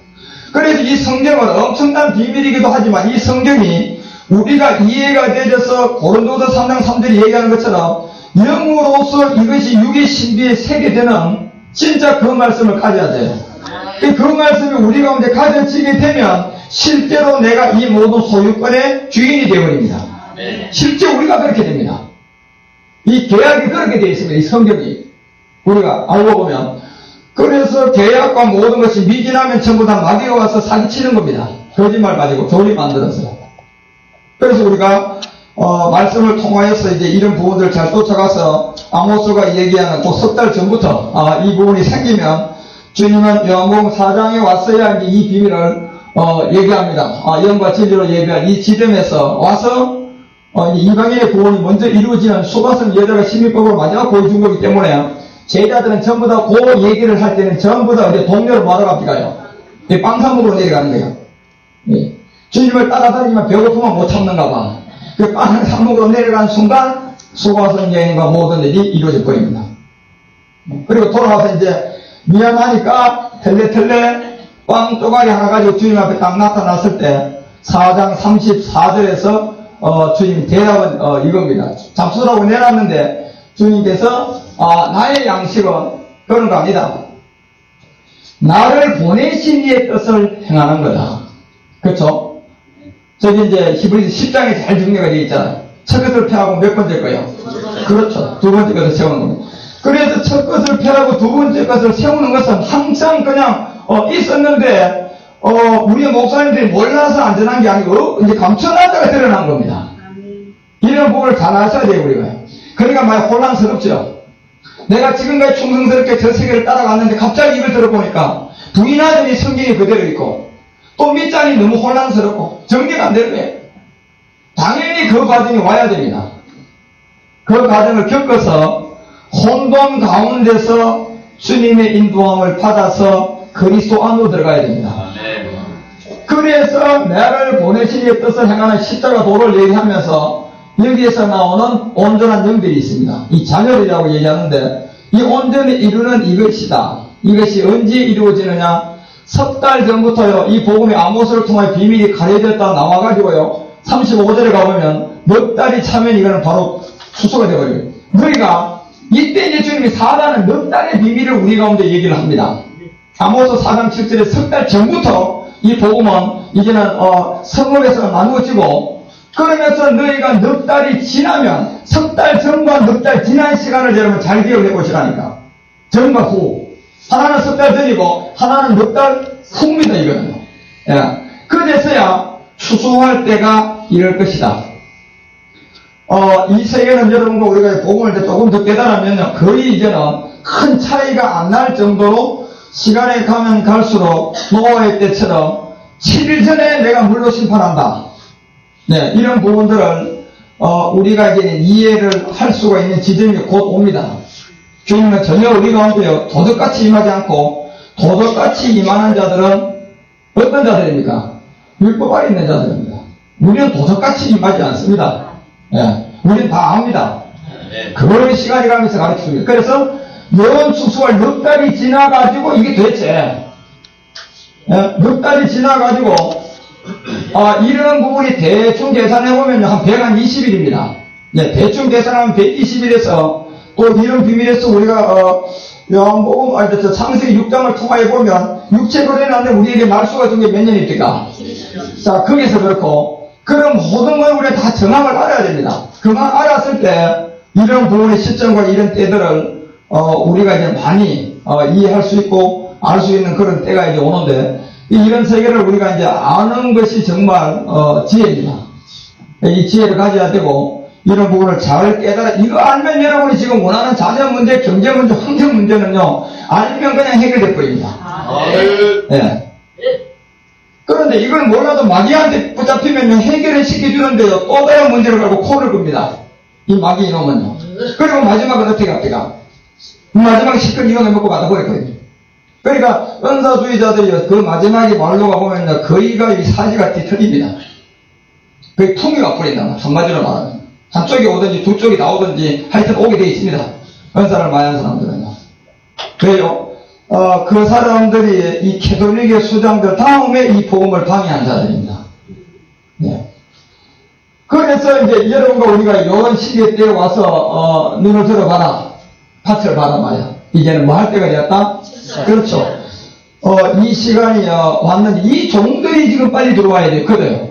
그래서 이 성경은 엄청난 비밀이기도 하지만 이 성경이 우리가 이해가 되어서 고린도서 3장 3절이 얘기하는 것처럼 영으로서 이것이 육의 신비에 새게 되는 진짜 그 말씀을 가져야 돼요. 그 말씀이 우리 가운데 가져지게 되면 실제로 내가 이 모든 소유권의 주인이 되어버립니다. 실제 우리가 그렇게 됩니다. 이 계약이 그렇게 되어 있습니다. 이 성경이 우리가 알고 보면 그래서 계약과 모든 것이 미진하면 전부 다 마귀가 와서 사기치는 겁니다. 거짓말 가지고 교리 만들어서. 그래서 우리가 말씀을 통하여서 이제 이런 부분들을 잘 쫓아가서 아모스가 얘기하는 그 석 달 전부터 이 부분이 생기면 주님은 요한복음 4장에 왔어야 이제 이 비밀을 얘기합니다. 영과 진리로 예배할 이 지점에서 와서 이방인의 구원이 먼저 이루어지는 수바선 여자가 십일법으로 마지막 보여준 거기 때문에 제자들은 전부 다 그 얘기를 할 때는 전부 다 이제 동료를 뭐하러 갑니까요? 빵 사 먹으러 내려가는 거예요. 예. 주님을 따라다니면 배고프면 못 참는가 봐. 그 빵을 사 먹으러 내려가는 순간 수바선 여인과 모든 일이 이루어질 거입니다. 그리고 돌아와서 이제 미안하니까 텔레 빵 쪼가리 하나 가지고 주님 앞에 딱 나타났을 때 4장 34절에서 주님 대답은 이겁니다. 잡수라고 내놨는데 주님께서 나의 양식은 그런 거 아니다. 나를 보내신 이의 뜻을 행하는 거다. 그렇죠? 저기 이제 히브리서 10장에 잘 정리가 되어 있잖아요. 첫 것을 펴하고 몇 번째 거요? 그렇죠. 두 번째 것을 세우는 겁니다. 그래서 첫 것을 펴하고 두 번째 것을 세우는 것은 항상 그냥 있었는데 우리 목사님들이 몰라서 안전한 게 아니고 이제 감춰놨다가 드러난 겁니다. 이런 부분을 잘 아셔야 돼요, 우리가. 그러니까 많이 혼란스럽죠. 내가 지금까지 충성스럽게 저 세계를 따라갔는데 갑자기 이걸 들어보니까 부인하더니 성경이 그대로 있고 또 밑장이 너무 혼란스럽고 정리가 안 되는 거예요. 당연히 그 과정이 와야 됩니다. 그 과정을 겪어서 혼돈 가운데서 주님의 인도함을 받아서 그리스도 안으로 들어가야 됩니다. 그래서 나를 보내신 이의 뜻을 행하는 십자가 도를 얘기하면서 여기에서 나오는 온전한 영들이 있습니다. 이 자녀들이라고 얘기하는데 이 온전히 이루는 이것이다. 이것이 언제 이루어지느냐? 석 달 전부터요, 이 복음이 아모스를 통해 비밀이 가려졌다 나와가지고요, 35절에 가보면 넉 달이 차면 이거는 바로 수소가 되어버려요. 너희가 이때 이제 주님이 사단은 넉 달의 비밀을 우리 가운데 얘기를 합니다. 아모스 4장 7절에 석 달 전부터 이 복음은 이제는 성읍에서 나누어지고, 그러면서 너희가 넉 달이 지나면, 석 달 전과 넉 달 지난 시간을 여러분 잘 기억해 보시라니까. 전과 후. 하나는 석 달 전이고 하나는 넉 달 후입니다. 이거는요. 예. 그래서야 추수할 때가 이럴 것이다. 이 세계는 여러분과 우리가 복음을 조금 더 깨달으면요, 거의 이제는 큰 차이가 안 날 정도로 시간에 가면 갈수록 노아의 때처럼 7일 전에 내가 물로 심판한다. 네, 이런 부분들을 우리가 이제 이해를 할 수가 있는 지점이 곧 옵니다. 주님은 전혀 우리 가운데요, 도덕같이 임하지 않고, 도덕같이 임하는 자들은 어떤 자들입니까? 율법 아래 있는 자들입니다. 우리는 도덕같이 임하지 않습니다. 예, 우리는 다 압니다. 그걸 시간이 가면서 가르쳐줍니다. 그래서 영원 축소할 넉 달이 지나가지고 이게 됐지. 넉 달이 지나가지고 이런 부분이 대충 계산해보면 한 120일입니다. 네, 대충 계산하면 120일에서 또 이런 비밀에서 우리가 요한복음 창세기 6장을 통하여 보면 육체 거래하는데 우리에게 날수가 준 게 몇 년입니까? 자, 거기서 그렇고, 그럼 모든 걸 우리가 다 정확을 알아야 됩니다. 그만 알았을 때 이런 부분의 시점과 이런 때들을 우리가 이제 많이 이해할 수 있고 알 수 있는 그런 때가 이제 오는데, 이런 세계를 우리가 이제 아는 것이 정말 지혜입니다. 이 지혜를 가져야 되고, 이런 부분을 잘 깨달아, 이거 알면 여러분이 지금 원하는 자녀 문제, 경제 문제, 환경 문제는요, 알면 그냥 해결될 거입니다. 네. 그런데 이걸 몰라도 마귀한테 붙잡히면 해결을 시켜주는데요, 또 다른 문제를 가지고 코를 끕니다. 이 마귀 이놈은요. 그리고 마지막은 어떻게 합니까? 마지막에 시큰 이혼을 먹고 가다 버렸거든요. 그러니까 은사주의자들이 그 마지막에 말로 가보면 거의가 이 사지가 뒤틀립니다. 거의 풍요가 뿌린다. 한마디로 말하면. 한쪽이 오든지 두 쪽이 나오든지 하여튼 오게 되어 있습니다. 은사를 많이 하는 사람들은요. 그래요. 그 사람들이 이 캐톨릭의 수장들 다음에 이 복음을 방해한 자들입니다. 네. 그래서 이제 여러분과 우리가 이런 시기에 때에 와서 눈을 들어봐라. 밭을 봐라 말이야. 이제는 뭐 할 때가 되었다? 그렇죠. 이 시간이 왔는데 이 종들이 지금 빨리 들어와야 되거든요.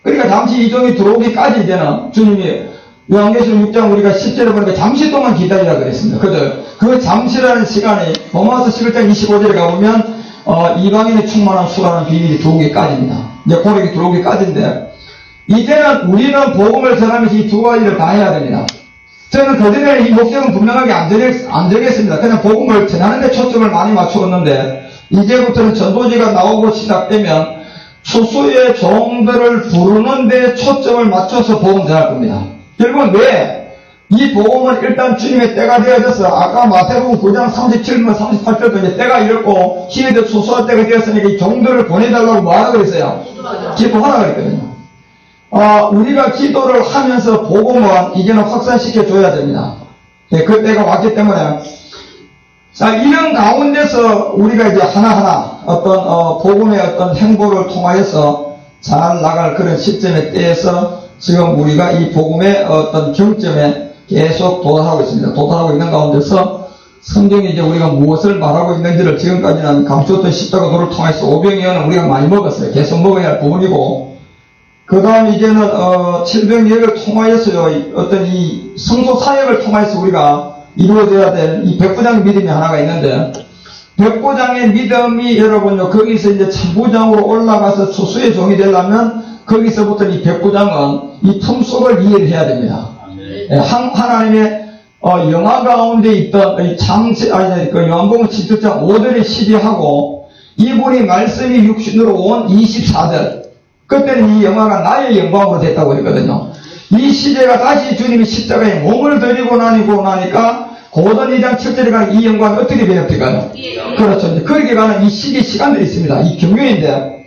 그러니까 잠시 이 종이 들어오기까지 이제는 주님이 요한계시록 6장 우리가 10절에 보니까 잠시 동안 기다리라 그랬습니다. 그죠? 그 잠시라는 시간이 로마서 11장 25절에 가보면 이방인의 충만한 수라는 비밀이 들어오기까지입니다. 이제 고백이 들어오기까지인데, 이제는 우리는 복음을 전하면서 이 두 가지를 다 해야 됩니다. 저는 그전에 이 목적은 분명하게 안 정했습니다. 그냥 복음을 전하는 데 초점을 많이 맞추었는데, 이제부터는 전도지가 나오고 시작되면 추수의 종들을 부르는 데 초점을 맞춰서 복음 전할 겁니다. 결국은 왜? 이 복음은 일단 주님의 때가 되어져서, 아까 마태복음 9장 37절 38절도 이제 때가 이렇고 희에도 추수할 때가 되었으니까 이 종들을 보내달라고 뭐하라 그랬어요? 기도하라 그랬거든요. 우리가 기도를 하면서 복음은 이제는 확산시켜 줘야 됩니다. 네, 그 때가 왔기 때문에. 자, 이런 가운데서 우리가 이제 하나하나 복음의 어떤 행보를 통하여서 잘 나갈 그런 시점의 때에서 지금 우리가 이 복음의 어떤 경점에 계속 도달하고 있습니다. 도달하고 있는 가운데서 성경이 이제 우리가 무엇을 말하고 있는지를 지금까지는 감추었던 십자가 도를 통해서 오병이어는 우리가 많이 먹었어요. 계속 먹어야 할 부분이고, 그 다음 이제는 칠병예를 통하여서요, 어떤 이 성소 사역을 통해서 우리가 이루어져야 될 이 백부장 믿음이 하나가 있는데, 백부장의 믿음이 여러분요, 거기서 이제 천부장으로 올라가서 추수의 종이 되려면 거기서부터 이 백부장은 이 품속을 이해를 해야 됩니다. 하나님의 영화 가운데 있던 이 요한복음 17장 5절에 시비하고, 이분이 말씀이 육신으로 온 24절, 그때는 이 영화가 나의 영광으로 됐다고 했거든요. 이 시대가 다시 주님이 십자가에 몸을 드리고 나니까 고전 2장 7절에 가는 이 영광이 어떻게 변형될까요? 그렇죠. 이제 거기에 가는 이 시간들이 있습니다. 이 경륜인데,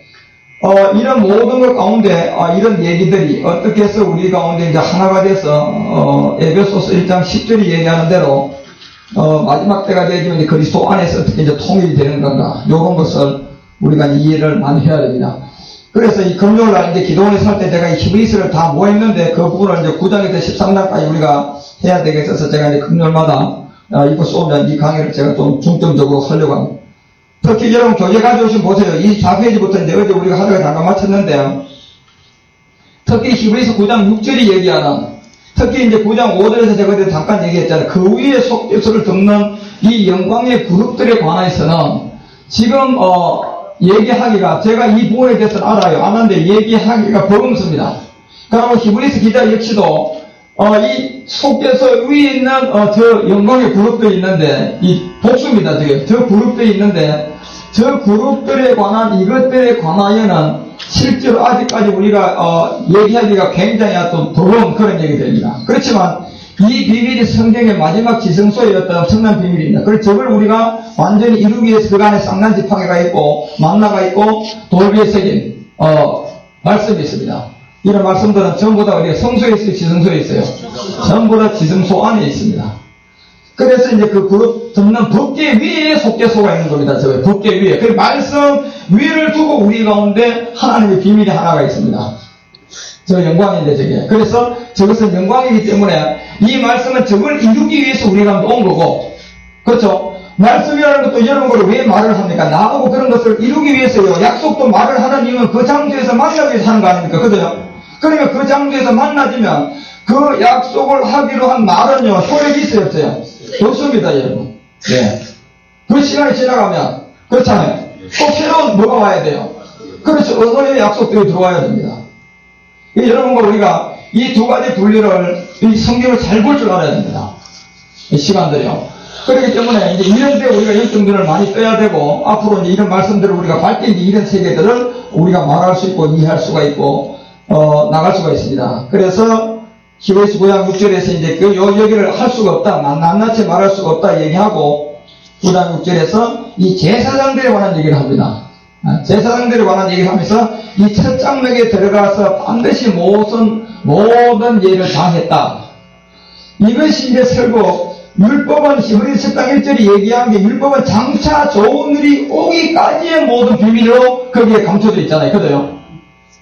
이런 모든 것 가운데, 이런 얘기들이 어떻게 해서 우리 가운데 이제 하나가 돼서, 에베소서 1장 10절이 얘기하는 대로, 마지막 때가 되면 이제 그리스도 안에서 어떻게 이제 통일이 되는 건가, 요런 것을 우리가 이해를 많이 해야 됩니다. 그래서 이 금요일날 이제 기도원에 살 때 제가 이 히브리서를 다 모았는데 그 부분을 이제 9장에서 13장까지 우리가 해야 되겠어서 제가 이제 금요일마다 이거 쏘면 이 강의를 제가 좀 중점적으로 하려고 합니다. 특히 여러분 교재 가져오시면 보세요. 이 4페이지부터 이제 어제 우리가 하다가 잠깐 마쳤는데요. 특히 히브리서 9장 6절이 얘기하는, 특히 이제 9장 5절에서 제가 어제 잠깐 얘기했잖아요. 그 위에 속죄서를 듣는 이 영광의 그룹들에 관해서는 지금 얘기하기가, 제가 이 부분에 대해서는 알아요. 아는데 얘기하기가 버금습니다. 그리고 히브리서 기자 역시도 이 속죄서 위에 있는 저 영광의 그룹들이 있는데, 이 복수입니다. 저 그룹들이 있는데, 저 그룹들에 관한 이것들에 관하여는 실제로 아직까지 우리가 얘기하기가 굉장히 좀 더러운 그런 얘기들입니다. 그렇지만 이 비밀이 성경의 마지막 지성소의 어떤 엄청난 비밀입니다. 그래서 저걸 우리가 완전히 이루기 위해서 그 안에 쌍난 지팡이가 있고 만나가 있고 돌 위에 새긴 말씀이 있습니다. 이런 말씀들은 전부 다 우리가 성소에 있어요, 지성소에 있어요? 전부 다 지성소 안에 있습니다. 그래서 이제 그 그룹 듣는 법계 위에 속죄소가 있는 겁니다. 저 법계 위에. 그 말씀 위를 두고 우리 가운데 하나님의 비밀이 하나가 있습니다. 저 영광인데 저게. 그래서 저것은 영광이기 때문에 이 말씀은 저걸 이루기 위해서 우리가 온 거고, 그렇죠? 말씀이라는 것도 이런 거를 왜 말을 합니까? 나하고 그런 것을 이루기 위해서요. 약속도 말을 하는 이유는 그 장소에서 만나기 위해서 하는 거 아닙니까? 그죠? 그러니까 그 장소에서 만나지면 그 약속을 하기로 한 말은요, 소력이 있어요, 없어요? 없습니다, 여러분. 네. 그 시간이 지나가면, 그렇잖아요. 또 새로운 뭐가 와야 돼요? 그렇죠. 언어의 약속들이 들어와야 됩니다. 여러분과 우리가 이 두 가지 분리를, 이 성경을 잘 볼 줄 알아야 됩니다. 이 시간들이요. 그렇기 때문에 이제 이런 데 우리가 열정들을 많이 떠야 되고, 앞으로 이제 이런 말씀들을 우리가 밝게 이제 이런 세계들을 우리가 말할 수 있고, 이해할 수가 있고, 나갈 수가 있습니다. 그래서, 히브리서 9장 6절에서 이제 여기를 할 수가 없다, 낱낱이 말할 수가 없다 얘기하고, 9장 6절에서 이 제사장들에 관한 얘기를 합니다. 제사장들에 관한 얘기를 하면서 이 첫 장막에 들어가서 반드시 모든 예를 다 했다. 이것이 이제 결국 율법은 히브리서 10장 1절이 얘기한 게, 율법은 장차 좋은 일이 오기까지의 모든 비밀로 거기에 감춰져 있잖아요. 그죠?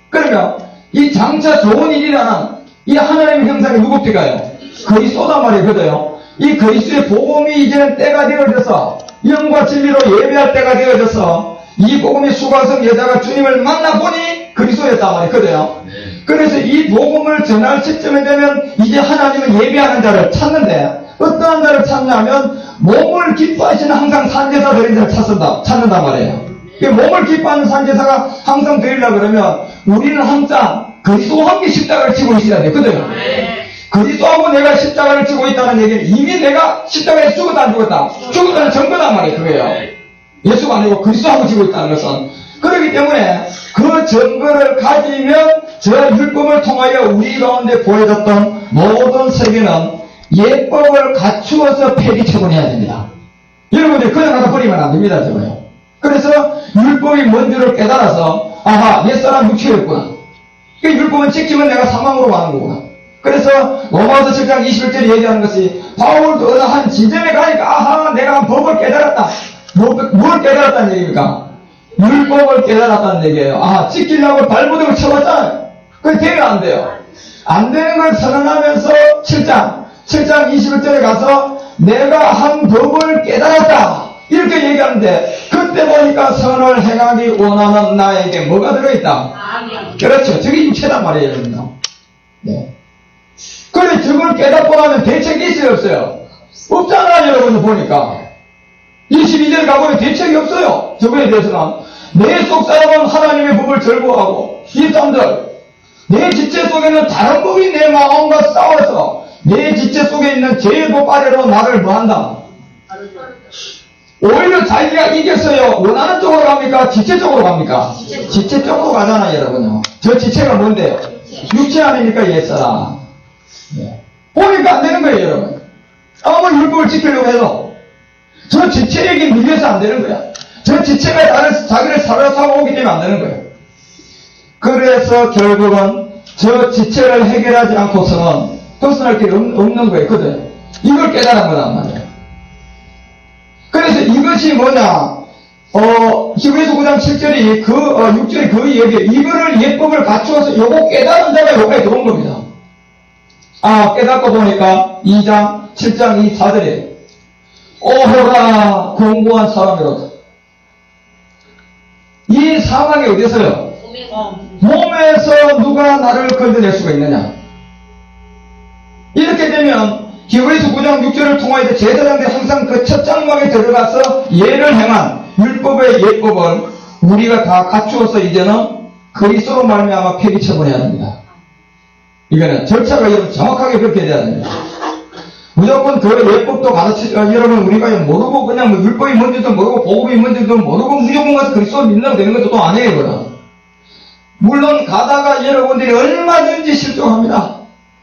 그러니까 이 장차 좋은 일이라는 이 하나님의 형상이 누굽니까요? 그리스도단 말이에요. 그죠? 이 그리스도의 복음이 이제는 때가 되어져서 영과 진리로 예배할 때가 되어져서 이 복음의 수가성 여자가 주님을 만나보니 그리스도였단 말이에요. 그죠? 그래서 이 복음을 전할 시점에 되면 이제 하나님은 예배하는 자를 찾는데, 어떠한 자를 찾냐면 몸을 기뻐하시는 항상 산제사 드린 자를 찾는단 말이에요. 몸을 기뻐하는 산제사가 항상 드리려고 그러면 우리는 항상 그리스도와 함께 십자가를 지고 있어야 돼요. 그죠? 그리스도하고 내가 십자가를 지고 있다는 얘기는 이미 내가 십자가에 죽었다 안 죽었다? 죽었다는 증거단 말이에요. 그거예요. 예수가 아니고 그리스도하고 지고 있다는 것은. 그렇기 때문에 그 증거를 가지면 저 율법을 통하여 우리 가운데 보여졌던 모든 세계는 예법을 갖추어서 폐기 처분해야 됩니다. 여러분들 그냥 갖다 버리면 안 됩니다. 저거요. 그래서 율법이 뭔지를 깨달아서, 아하, 옛사람 육체였구나. 그 율법은 지키면 내가 사망으로 가는 거구나. 그래서 로마서 7장 21절에 얘기하는 것이, 바울도 어느 한 지점에 가니까 아하, 내가 법을 깨달았다. 뭘 깨달았다는 얘기입니까? 율법을 깨달았다는 얘기예요. 아하, 지키려고 발버둥을 쳐봤잖아요. 그게 되면 안 돼요. 안 되는 걸 선언하면서 7장 21절에 가서 내가 한 법을 깨달았다. 이렇게 얘기하는데, 그때 보니까 선을 행하기 원하는 나에게 뭐가 들어있다? 그렇죠. 저게 육체단 말이에요, 여러분요. 네. 그래, 저걸 깨닫고 나면 대책이 있어요, 없어요? 없잖아요, 여러분 보니까. 22절 가보면 대책이 없어요. 저거에 대해서는. 내 속 사람은 하나님의 법을 절거하고, 23절. 내 지체 속에는 다른 법이 내 마음과 싸워서 내 지체 속에 있는 죄의 법 아래로 나를 뭐한다? 오히려 자기가 이겼어요. 원하는 쪽으로 갑니까? 지체 쪽으로 갑니까? 지체 쪽으로 가잖아요, 여러분요. 저 지체가 뭔데요? 육체 아닙니까, 옛사람. 네. 보니까 안 되는 거예요, 여러분. 아무리 율법을 지키려고 해도 저 지체에게 밀려서 안 되는 거야. 저 지체가 자기를 사로잡아 오기 때문에 안 되는 거예요. 그래서 결국은 저 지체를 해결하지 않고서는 벗어날 길이 없는 거예요. 그죠? 이걸 깨달은 거란 말이에요. 그래서 이것이 뭐냐? 히브리서 9장 7절이 6절이 그 얘기예요. 이거를 예법을 갖추어서 요거 깨달은 자가 여기까지 들어온 겁니다. 깨닫고 보니까 2장 7장 이 4절에 오호라 공고한 사람이로다. 이 상황이 어디서요? 몸에서 누가 나를 건져낼 수가 있느냐? 이렇게 되면 히브리서 9장 6절을 통하여 제사장들이 항상 그 첫 장막에 들어가서 예를 행한 율법의 예법을 우리가 다 갖추어서 이제는 그리스도로 말미암아 폐기처분해야 됩니다. 이거는 절차가 여러분 정확하게 그렇게 돼야 됩니다. 무조건 그 예법도 여러분 우리가 모르고 그냥 율법이 뭔지도 모르고 복음이 뭔지도 모르고 무조건 가서 그리스도를 믿는다고 되는 것도 또 아니에요. 이거는. 물론 가다가 여러분들이 얼마든지 실족합니다.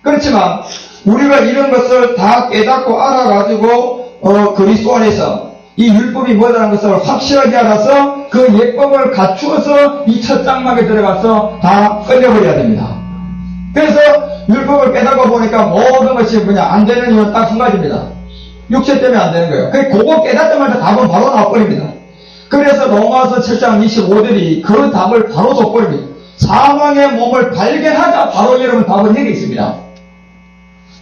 그렇지만 우리가 이런 것을 다 깨닫고 알아가지고 그리스도 안에서 이 율법이 뭐라는 것을 확실하게 알아서 그 예법을 갖추어서 이 첫 장막에 들어가서 다 끌려버려야 됩니다. 그래서 율법을 깨닫고 보니까 모든 것이 그냥 안 되는 이유는 딱 한 가지입니다. 육체 때문에 안 되는 거예요. 그거 깨닫자마자 답은 바로 나와버립니다. 그래서 로마서 7장 25절이 그 답을 바로 줬버립니다. 사망의 몸을 발견하자 바로 여러분 답은 여기 있습니다.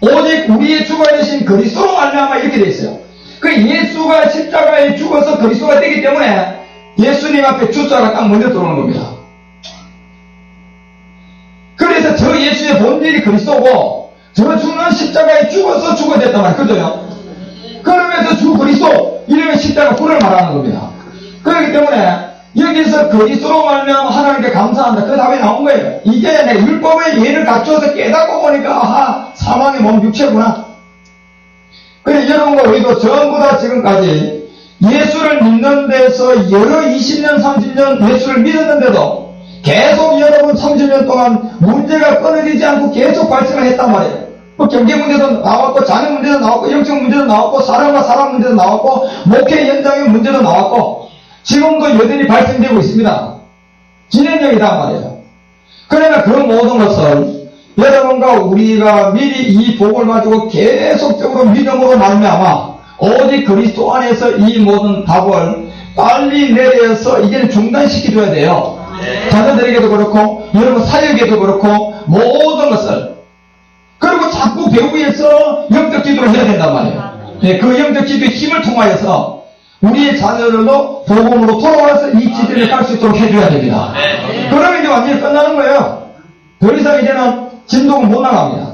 오직 우리의 주가 되신 그리스도로 말미암아 이렇게 되어 있어요. 그 예수가 십자가에 죽어서 그리스도가 되기 때문에 예수님 앞에 주자가 딱 먼저 들어오는 겁니다. 그래서 저 예수의 본질이 그리스도고 저 주는 십자가에 죽어서 죽어졌단 말이에요. 그죠? 그러면서 주 그리스도 이름의 십자가 불을 말하는 겁니다. 그렇기 때문에 여기서 그리스도로 말미암아 하나님께 감사한다. 그 답이 나온 거예요. 이게 내가 율법의 예를 갖추어서 깨닫고 보니까 사망의 몸 육체구나. 그래 여러분과 우리도 전부 다 지금까지 예수를 믿는 데서 여러 20년 30년 예수를 믿었는데도 계속 여러분 30년 동안 문제가 끊어지지 않고 계속 발생을 했단 말이에요. 경제 문제도 나왔고 자녀 문제도 나왔고 영적 문제도 나왔고 사람과 사람 문제도 나왔고 목회 현장의 문제도 나왔고 지금도 여전히 발생되고 있습니다. 진행형이란 말이에요. 그러나 그 모든 것을 여러분과 우리가 미리 이 복을 가지고 계속적으로 믿음으로 말미암아 오직 그리스도 안에서 이 모든 답을 빨리 내려서 이제는 중단시켜줘야 돼요. 자녀들에게도 그렇고 여러분 사역에도 그렇고 모든 것을 그리고 자꾸 배우기 위해서 영적 기도를 해야 된단 말이에요. 그 영적 기도의 힘을 통하여서 우리의 자녀들도 복음으로 돌아와서 이 지대를 갈 수 있도록 해줘야 됩니다. 그러면 이제 완전히 끝나는 거예요. 더 이상 이제는 진동은 못 나갑니다.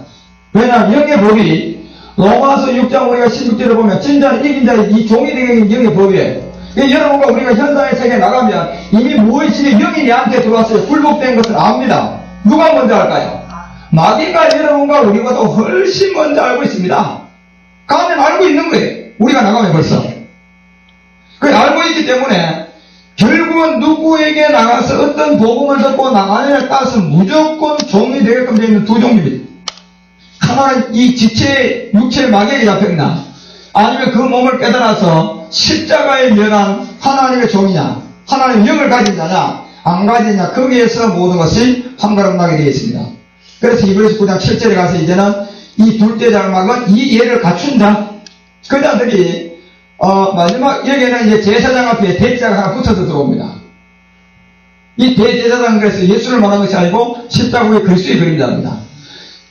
왜냐하면 영의 법이 로마서 6장 우리가 16절을 보면 진자는 이긴 자의 이 종이 되는 영의 법이에요. 여러분과 우리가 현상의 세계에 나가면 이미 무의식의 영이 내한테 들어왔어요. 굴복된 것을 압니다. 누가 먼저 알까요? 마귀가 여러분과 우리보다 훨씬 먼저 알고 있습니다. 가면 알고 있는 거예요. 우리가 나가면 벌써. 알고 있기 때문에 결국은 누구에게 나가서 어떤 복음을 듣고 나가느냐에 따라서 무조건 종이 되게끔 되어 있는 두 종류입니다. 하나는 이 지체, 육체의 마귀에게 잡혀있나 아니면 그 몸을 깨달아서 십자가에 면한 하나님의 종이냐 하나님의 영을 가진 자냐 안 가지냐 거기에서 모든 것이 판가름나게 되겠습니다. 그래서 히브리서 9장 7절에 가서 이제는 이 둘째 장막은 이 예를 갖춘 자 그 자들이 마지막 여기에는 이제 제사장 앞에 대자가 하나 붙어서 들어옵니다. 이 대제사장 그래서 예수를 말하는 것이 아니고 십자가 위에 그리스도의 그림자입니다.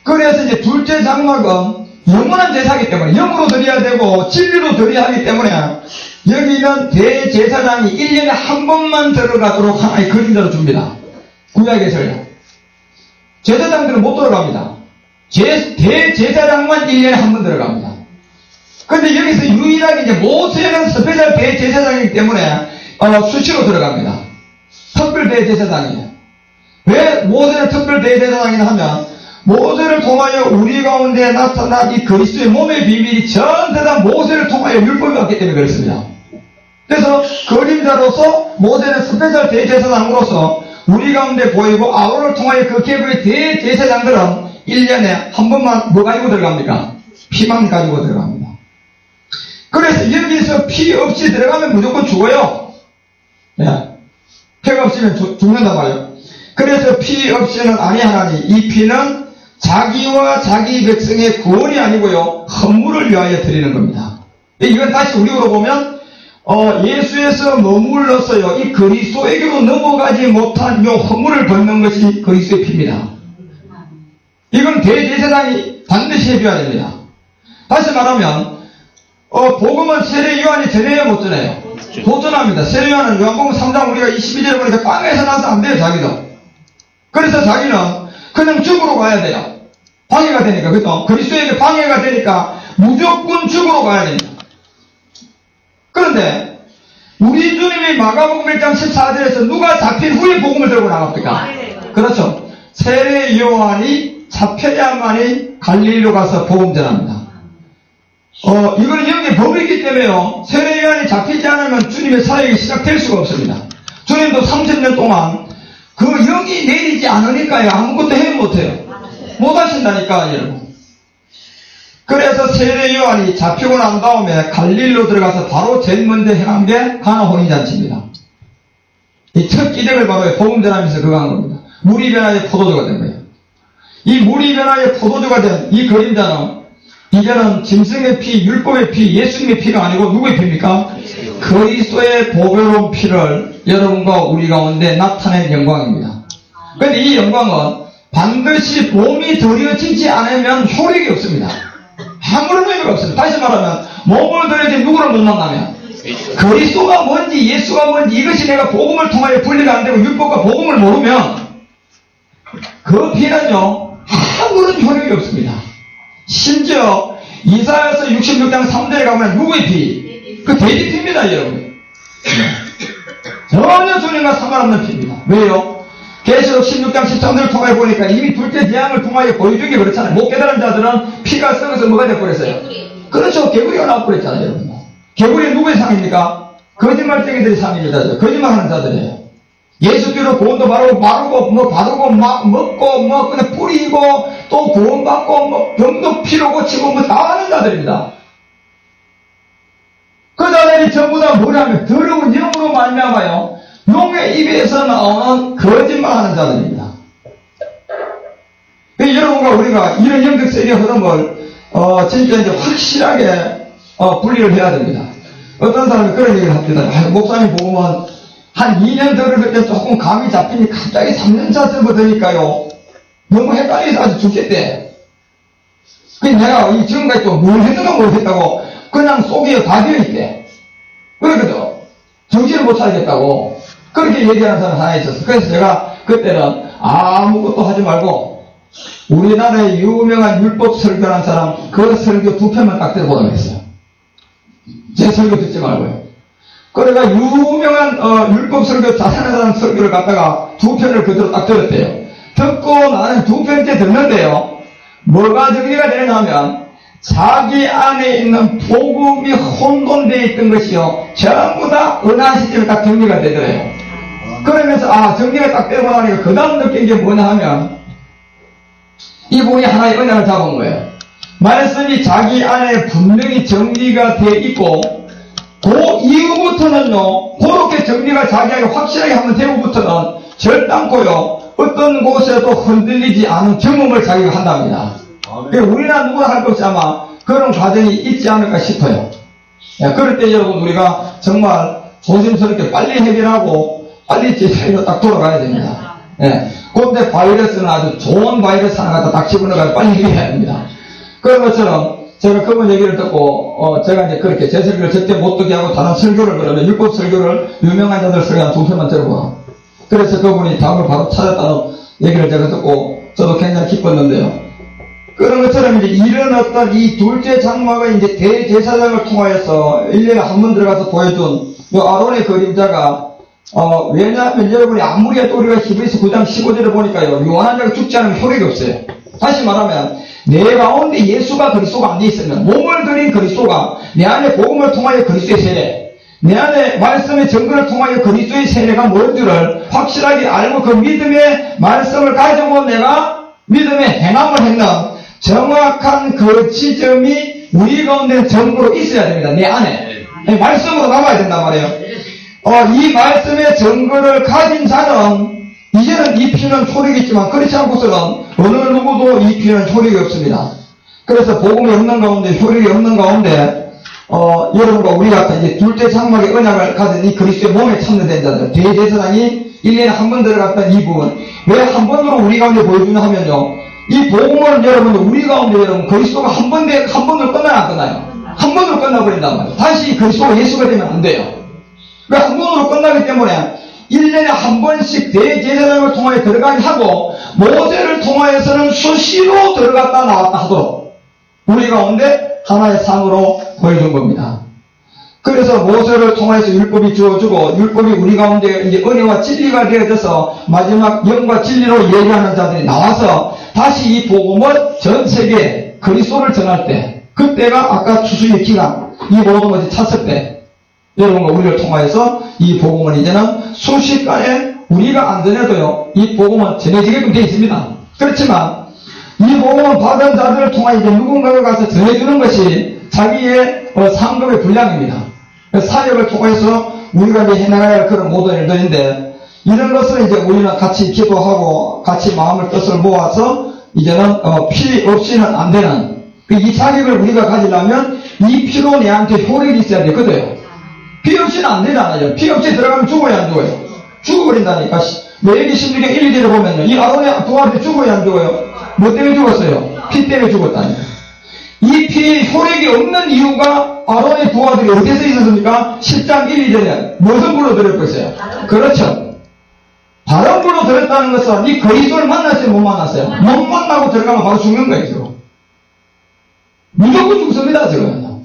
그래서 이제 둘째 장막은 영원한 제사이기 때문에 영으로 드려야 되고 진리로 드려야 하기 때문에 여기는 대제사장이 1년에 한 번만 들어가도록 하나의 그림자를 줍니다. 구약에서요. 제사장들은 못 들어갑니다. 대제사장만 1년에 한 번 들어갑니다. 근데 여기서 유일하게 이제 모세는 스페셜 대제사장이기 때문에 수시로 들어갑니다. 특별 대제사장이에요. 왜 모세는 특별 대제사장이냐 하면 모세를 통하여 우리 가운데 나타난 이 그리스도의 몸의 비밀이 전부 다 모세를 통하여 율법이 왔기 때문에 그렇습니다. 그래서 그림자로서 모세는 스페셜 대제사장으로서 우리 가운데 보이고 아론을 통하여 그 계보의 대제사장들은 1년에 한 번만 뭐 가지고 들어갑니까? 피만 가지고 들어갑니다. 그래서 여기서 피 없이 들어가면 무조건 죽어요. 예. 피가 없으면 죽는단 말이에요. 그래서 피 없이는 아니하나니 이 피는 자기와 자기 백성의 구원이 아니고요, 헌물을 위하여 드리는 겁니다. 이건 다시 우리로 보면 예수에서 머물러서요, 이 그리스도에게로 넘어가지 못한 요 헌물을 벗는 것이 그리스도의 피입니다. 이건 대제사장이 반드시 해줘야 됩니다. 다시 말하면 복음은 세례 요한이 전해야 못 전해요. 도전합니다. 세례 요한은 요한복음 3장 우리가 22절에 보니까 땅에서 나서 안 돼요, 자기도. 그래서 자기는 그냥 죽으러 가야 돼요. 방해가 되니까, 그죠? 그리스도에게 방해가 되니까 무조건 죽으러 가야 됩니다. 그런데 우리 주님이 마가복음 1장 14절에서 누가 잡힌 후에 복음을 들고 나갑니까? 그렇죠. 세례 요한이 잡혀야만이 갈릴리로 가서 복음 전합니다. 이거는 영의 법이기 때문에요, 세례 요한이 잡히지 않으면 주님의 사역이 시작될 수가 없습니다. 주님도 30년 동안 그 영이 내리지 않으니까요, 아무것도 해 못해요. 못하신다니까, 여러분. 그래서 세례 요한이 잡히고 난 다음에 갈릴리로 들어가서 바로 제일 먼저 행한 게 가나 혼인잔치입니다. 이 첫 기적을 바로 복음 전하면서 그거 한 겁니다. 물이 변화의 포도주가 된 거예요. 이 물이 변화의 포도주가 된 이 그림자는, 이제는 짐승의 피, 율법의 피, 예수님의 피가 아니고 누구의 피입니까? 그리스도의 보배로운 피를 여러분과 우리 가운데 나타낸 영광입니다. 그런데 이 영광은 반드시 몸이 들여지지 않으면 효력이 없습니다. 아무런 의미가 없습니다. 다시 말하면 몸을 들여지 누구를 못 만나면, 그리스도가 뭔지 예수가 뭔지 이것이 내가 복음을 통하여 분리가 안 되고 율법과 복음을 모르면 그 피는요, 아무런 효력이 없습니다. 심지어 이사야서 66장 3절에 가면 누구의 피? 그 돼지 피입니다, 여러분. 전혀 주님과 상관없는 피입니다. 왜요? 계시록 16장 13절을 통하여 보니까 이미 둘째 재앙을 통하여 보여주기 그렇잖아요. 못 깨달은 자들은 피가 썩어서 뭐가 되어버렸어요? 그렇죠. 개구리가 나와버렸잖아요, 여러분. 개구리 누구의 상입니까? 거짓말쟁이들의 상입니다. 거짓말하는 자들이에요. 예수께로 구원도 바르고 바르고 막 먹고 그냥 뿌리고 또 구원받고 병도 피로 고치고 다 하는 자들입니다. 그 자들이 전부 다 뭐냐면 더러운 영으로 말미암아요, 용의 입에서 나오는 거짓말하는 자들입니다. 여러분과 우리가 이런 영적 세계의 흐름을 진짜 이제 확실하게 분리를 해야 됩니다. 어떤 사람이 그런 얘기를 합니다. 목사님 보면 한 2년 들을 때 조금 감이 잡히니 갑자기 3년차 접어드니까요, 너무 헷갈려서 아주 죽겠대. 그래서 내가 이 지금까지 또 뭘 했는가 뭘 했다고 그냥 속에 다 비어있대. 그러거든. 정신을 못 차리겠다고 그렇게 얘기하는 사람 하나 있었어. 그래서 제가 그때는 아무것도 하지 말고 우리나라의 유명한 율법 설교하는 사람 그 설교 2편만 딱 들어보라고 했어요. 제 설교 듣지 말고요. 그러니까 유명한 율법 설교 잘하는 사람 설교를 갖다가 2편을 그대로 딱 들었대요. 듣고 나는 2편째 듣는데요, 뭐가 정리가 되냐면 자기 안에 있는 복음이 혼돈되어 있던 것이요, 전부 다 은하 시점에 딱 정리가 되더래요. 그러면서 정리가 딱 되고 나니까 그 다음 느낀 게 뭐냐 하면 이분이 하나의 은혜를 잡은 거예요. 말씀이 자기 안에 분명히 정리가 되어 있고 그 이후부터는요, 그렇게 정리가 자기에게 확실하게 하면 되고부터는 절단고요, 어떤 곳에도 흔들리지 않은 경험을 자기가 한답니다. 우리나 누구나 할 것 없이 아마 그런 과정이 있지 않을까 싶어요. 그럴 때 여러분 우리가 정말 조심스럽게 빨리 해결하고 빨리 제자리로 딱 돌아가야 됩니다. 그런데 바이러스는 아주 좋은 바이러스 하나 갖다 딱 집어넣어서 빨리 해결해야 됩니다. 그런 것처럼 제가 그분 얘기를 듣고 제가 이제 그렇게 제 설교를 절대 못 듣게 하고 다른 설교를 그러면 율법 설교를 유명한 자들 설교 한 2편만 들어보라. 그래서 그분이 답을 바로 찾았다는 얘기를 제가 듣고 저도 굉장히 기뻤는데요. 그런 것처럼 이제 이런 어떤 이 둘째 장막을 이제 대제사장을 통하여서 1년에 한 번 들어가서 보여준 요 아론의 그림자가 왜냐하면 여러분이 아무리 해도 우리가 히브리서 9장 15절을 보니까요, 요한한 자가 죽지 않으면 효력이 없어요. 다시 말하면 내 가운데 예수가 그리스도가 안 돼 있으면, 몸을 들인 그리스도가 내 안에 복음을 통하여 그리스도의 세례, 내 안에 말씀의 증거를 통하여 그리스도의 세례가 뭔 줄을 확실하게 알고 그 믿음의 말씀을 가지고 내가 믿음의 행함을 했는 정확한 그 지점이 우리 가운데 증거로 있어야 됩니다. 내 안에 말씀으로 남아야 된단 말이에요. 이 말씀의 증거를 가진 자는 이제는 이 피는 효력이 있지만 그렇지 않고서는 어느 누구도 이 피는 효력이 없습니다. 그래서 복음이 없는 가운데, 효력이 없는 가운데 여러분과 우리 같은 이제 둘째 장막의 언약을 가진 이 그리스도의 몸에 참여된 자들, 대제사장이 1년에 한 번 들어갔던 이 부분, 왜 한 번으로 우리 가운데 보여주냐 하면요, 이 복음은 여러분들 우리 가운데 여러분 그리스도가 한 번으로 끝나면 안 끝나요? 한 번으로 끝나버린단 말이에요. 다시 그리스도가 예수가 되면 안 돼요. 왜 한 번으로 끝나기 때문에 1년에 한 번씩 대제사장을 통하여 들어가게 하고 모세를 통하여서는 수시로 들어갔다 나왔다 하도록 우리 가운데 하나의 상으로 보여준 겁니다. 그래서 모세를 통해서 율법이 주어지고 율법이 우리 가운데 이제 은혜와 진리가 되어져서 마지막 영과 진리로 얘기하는 자들이 나와서 다시 이 복음을 전 세계에 그리스도를 전할 때, 그때가 아까 추수의 기간, 이 모든 것이 찼을 때 여러분과 우리를 통하여서 이 복음은 이제는 순식간에 우리가 안 전해도요, 이 복음은 전해지게끔 되어 있습니다. 그렇지만 이 복음은 받은 자들을 통하여 이제 누군가가 가서 전해주는 것이 자기의 상급의 분량입니다. 사역을 통해서 우리가 이제 해나가야 할 그런 모든 일들인데, 이런 것을 이제 우리는 같이 기도하고 같이 마음을 뜻을 모아서 이제는 피 없이는 안 되는 이 자격을 우리가 가지려면 이 피로 내한테 효력이 있어야 되거든요. 피 없이는 안 되잖아요. 피 없이 들어가면 죽어야 안 죽어요? 죽어버린다니까. 레위기 16장 1, 2절에 보면요, 이 아론의 두 아들이 죽어야 안 죽어요? 뭐 때문에 죽었어요? 피 때문에 죽었다니까. 이 피에 효력이 없는 이유가 아론의 두 아들이 어디서 있었습니까? 10장 1, 2절에 무슨 불로 들었고 있어요? 그렇죠. 다른 불로 들었다는 것은 이 그리스도를 만났어요? 못 만났어요? 못 만나고 들어가면 바로 죽는 거예요, 지금. 무조건 죽습니다, 지금.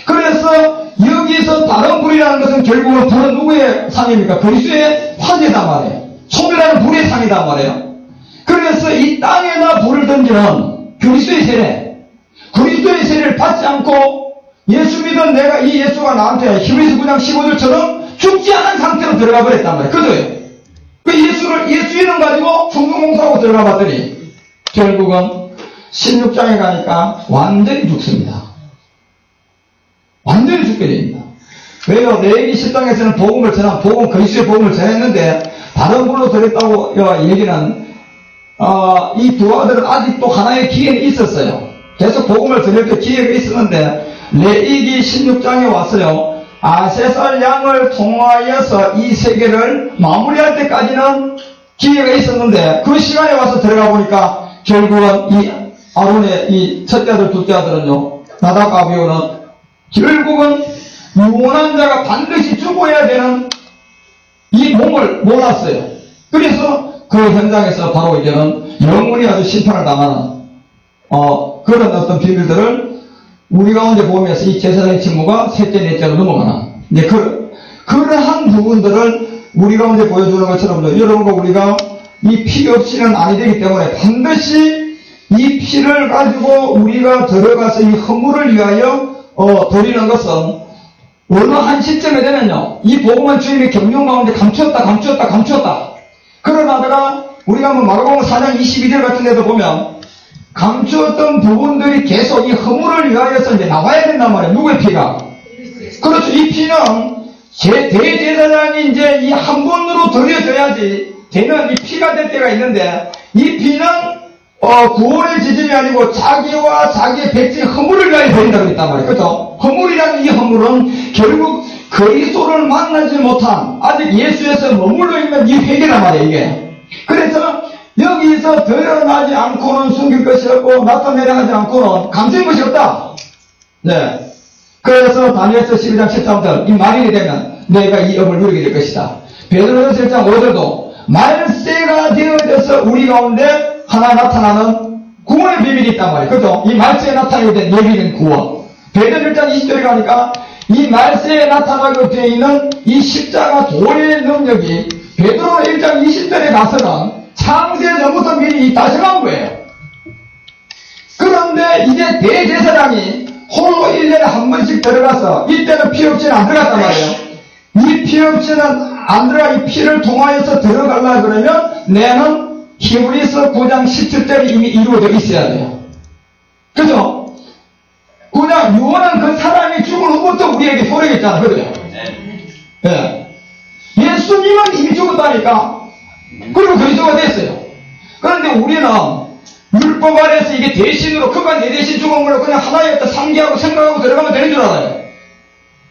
그래서 여기서 다른 불이라는 것은 결국은 불은 누구의 상입니까? 그리스도의 화제단 말이에요. 소멸하는 불의 상이단 말이에요. 그래서 이 땅에다 불을 던지는 그리스도의 세례, 그리스도의 세례를 받지 않고 예수 믿은 내가 이 예수가 나한테 히브리서 9장 15절처럼 죽지 않은 상태로 들어가 버렸단 말이에요. 그죠? 예수 이름 가지고 충성공사하고 들어가 봤더니 결국은 16장에 가니까 완전히 죽습니다. 완전히 죽게 됩니다. 왜요? 레위기 10장에서는 복음 그리스도의 복음을 전했는데 다른 불로 들었다고 얘기는 이 두 아들은 아직도 하나의 기회는 있었어요. 계속 복음을 전할 때 기회가 있었는데 레위기 16장에 왔어요. 아세살 양을 통하여서 이 세계를 마무리할 때까지는 기회가 있었는데 그 시간에 와서 들어가 보니까 결국은 이 아론의 이 첫째 아들 둘째 아들은요, 나답과 아비후는 결국은 유언한 자가 반드시 죽어야 되는 이 몸을 몰았어요. 그래서 그 현장에서 바로 이제는 영원히 아주 심판을 당하는 그런 어떤 비밀들을 우리 가운데 보면서 이 제사장의 직무가 셋째 넷째로 넘어가는 이제 그러한 부분들을 우리 가운데 보여주는 것처럼 여러분과 우리가 이 피 없이는 아니 되기 때문에 반드시 이 피를 가지고 우리가 들어가서 이 허물을 위하여 드리는 것은 어느 한 시점에 되면요, 이 복음은 주님의 경륜 가운데 감추었다. 그러다가 우리가 마가복음 4장 22절 같은 데도 보면 감추었던 부분들이 계속 이 허물을 위하여서 이제 나와야 된단 말이에요. 누구의 피가? 그렇죠. 이 피는 대제사장이 이제 이 한 번으로 드려져야지 되는 이 피가 될 때가 있는데, 이 피는 구원의 지점이 아니고 자기와 자기의 백성의 허물을 위하여 드린다고 그랬단 말이에요. 그렇죠? 허물이라는 이 허물은 결국 그리스도를 만나지 못한, 아직 예수에서 머물러 있는 이 회개란 말이에요, 이게. 그래서 여기서 드러나지 않고는 숨길 것이 없고 나타내려 하지 않고는 감출 것이 없다. 네. 그래서 다니엘서 12장 13절, 이 말일이 되면 내가 이 업을 누리게 될 것이다. 베드로전서 1장 5절도 말세가 되어져서 우리 가운데 하나 나타나는 구원의 비밀이 있단 말이에요. 그죠? 이 말세에 나타나게 된 예비는 구원. 베드로 1장 20절에 가니까 이 말세에 나타나게 되어 있는 이 십자가 도의 능력이 베드로 1장 20절에 가서는 창세 전부터 미리 다정한 거예요. 그런데 이제 대제사장이 홀로 1년에 한 번씩 들어가서, 이때는 피 없이는 안 들어갔단 말이에요. 이 피 없이는 안 들어가, 이 피를 통하여서 들어가려 그러면 내는 히브리서 9장 17절이 이미 이루어져 있어야 돼요. 그죠? 그냥 유언한 그 사람이 죽은 후부터 우리에게 효력이 있잖아. 그죠? 네. 예수님은 이미 죽었다니까. 그리고 그리스도가 됐어요. 그런데 우리는 율법 안에서 이게 대신으로 그가 내 대신 죽은 걸로 그냥 하나의 어떤 상기하고 생각하고 들어가면 되는 줄 알아요.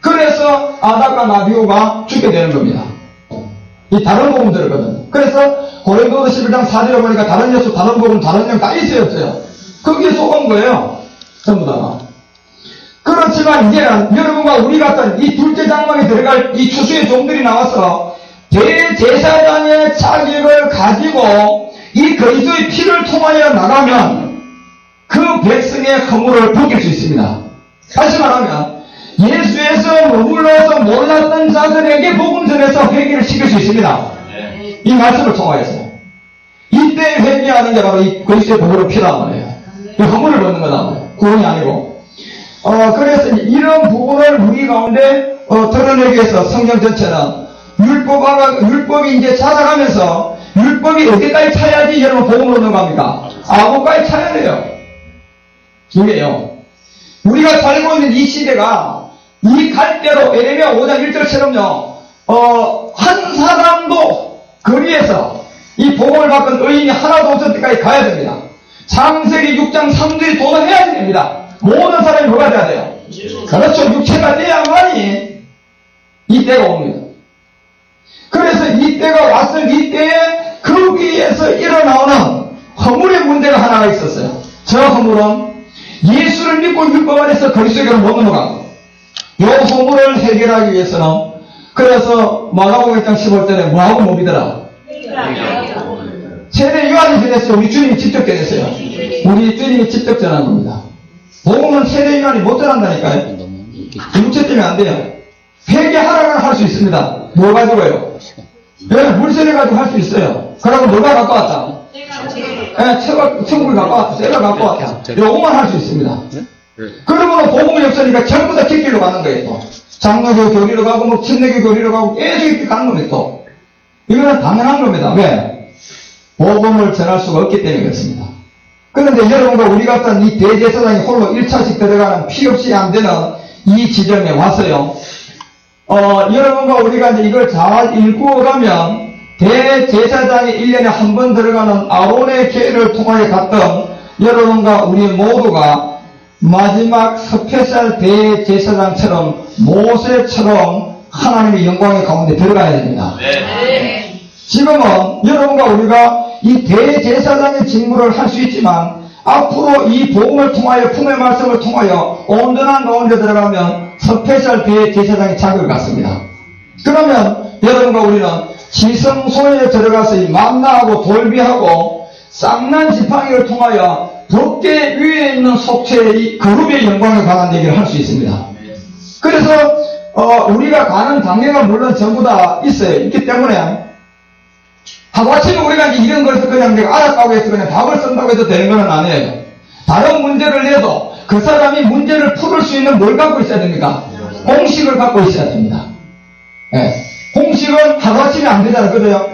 그래서 아담과 나비오가 죽게 되는 겁니다. 이 다른 복음 들었거든. 그래서 고린도서 11장 4절에 보니까 다른 예수, 다른 복음, 다른 영 다 있어요. 거기에 속은 거예요. 전부 다. 그렇지만 이제는 여러분과 우리 같은 이 둘째 장막에 들어갈 이 추수의 종들이 나와서 대제사장의 자격을 가지고 이 그리스도의 피를 통하여 나가면 그 백성의 허물을 벗길 수 있습니다. 다시 말하면 예수에서 머물러서 몰랐던 자들에게 복음 전해서 회개를 시킬 수 있습니다. 이 말씀을 통하여서 이때 회개하는 게 바로 이 그리스도의 복음을 피라는 거예요. 이 허물을 벗는 거다. 구원이 아니고. 그래서 이런 부분을 우리 가운데 드러내기 위해서 성경 전체는 율법이 이제 자라가면서 율법이 어디까지 차야지 여러분 복음으로 넘어갑니까? 아무까지 차야 돼요. 이게요. 우리가 살고 있는 이 시대가 이 갈대로 에레미야 5장 1절처럼요. 한 사람도 거리에서 이 복음을 받은 의인이 하나도 없을 때까지 가야 됩니다. 창세기 6장 3절이 도전해야 됩니다. 모든 사람이 뭐가 돼야 돼요? 그렇죠. 육체가 돼야만이 이 때가 옵니다. 그래서 이 때가 왔을 이때에 거기에서 일어나오는 허물의 문제가 하나가 있었어요. 저 허물은 예수를 믿고 율법 안에서 그리스도에게로 못 넘어가고 이 허물을 해결하기 위해서는 그래서 마가복음 1장 15절에 뭐하고 못 믿어라? 세례 요한이 전했어요. 우리 주님이 직접 전했어요. 우리 주님이 직접 전한 겁니다. 복음은 세례 요한이 못 전한다니까요. 육체 때문에 안 돼요. 회개하라고 할 수 있습니다. 뭐 가지고요? 물세례 가지고 할 수 있어요. 그러고 뭐가 갖고 왔다? 천국을 갖고 왔다. 쇠가 갖고 왔다. 요것만 할 수 있습니다. 그러므로 복음이 없으니까 전부 다 뒷길로 가는 거예요. 또. 장로교 교리로 가고 뭐 침례교 교리로 가고 계속 이렇게 가는 겁니다. 또. 이거는 당연한 겁니다. 왜? 복음을 전할 수가 없기 때문에 그렇습니다. 그런데 여러분과 우리 같은 이 대제사장이 홀로 1차씩 들어가는 피 없이 안 되는 이 지점에 와서요. 여러분과 우리가 이제 이걸 잘 읽고가면 대제사장이 1년에 한 번 들어가는 아론의 계를 통하여 갔던 여러분과 우리 모두가 마지막 스페셜 대제사장처럼 모세처럼 하나님의 영광의 가운데 들어가야 됩니다. 네. 지금은 여러분과 우리가 이 대제사장의 직무를 할 수 있지만 앞으로 이 복음을 통하여 품의 말씀을 통하여 온전한 가운데 들어가면 스페셜 대제사장의 자격을 갖습니다. 그러면 여러분과 우리는 지성소에 들어가서 이 만나하고 돌비하고 쌍난 지팡이를 통하여 덮개 위에 있는 속죄의 이 그룹의 영광에 관한 얘기를 할 수 있습니다. 그래서 우리가 가는 단계가 물론 전부 다 있어요. 있기 때문에 하루아침에 우리가 이제 이런 것에서 그냥 내가 알았다고 해서 그냥 답을 쓴다고 해도 되는 건 아니에요. 다른 문제를 내도 그 사람이 문제를 풀을 수 있는 뭘 갖고 있어야 됩니까? 공식을 갖고 있어야 됩니다. 네. 공식은 하루아침에 안 되잖아요. 그래요?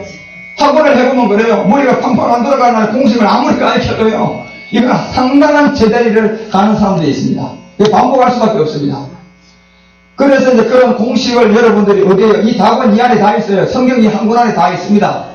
학원을 해보면 그래요. 머리가 팡팡 안 돌아가는 공식을 아무리 가르쳐도요. 이건 상당한 제자리를 가는 사람들이 있습니다. 반복할 수밖에 없습니다. 그래서 이제 그런 공식을 여러분들이 어디에요? 이 답은 이 안에 다 있어요. 성경 이 한 권 안에 다 있습니다.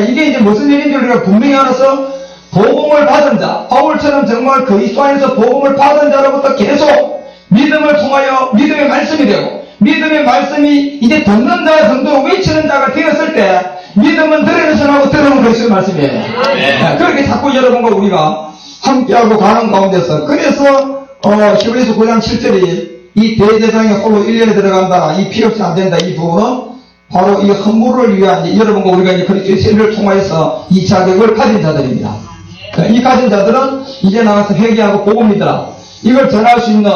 이게 이제 무슨 얘기인지 우리가 분명히 알아서 복음을 받은 자, 바울처럼 정말 그리스도 안에서 복음을 받은 자로부터 계속 믿음을 통하여 믿음의 말씀이 되고 믿음의 말씀이 이제 듣는 자 정도로 외치는 자가 되었을 때 믿음은 들으는 선하고 들으는 그리스도의 말씀이에요. 네. 그렇게 자꾸 여러분과 우리가 함께하고 가는 가운데서 그래서 히브리서 9장 7절이 이 대제사장이 홀로 1년에 들어간다. 이 피 없이 안 된다. 이 부분은 바로 이 헌물을 위한 여러분과 우리가 이제 그리스도의 세례를 통하여서 이 자격을 가진 자들입니다. 이 가진 자들은 이제 나가서 회개하고 복음 믿으라. 이걸 전할 수 있는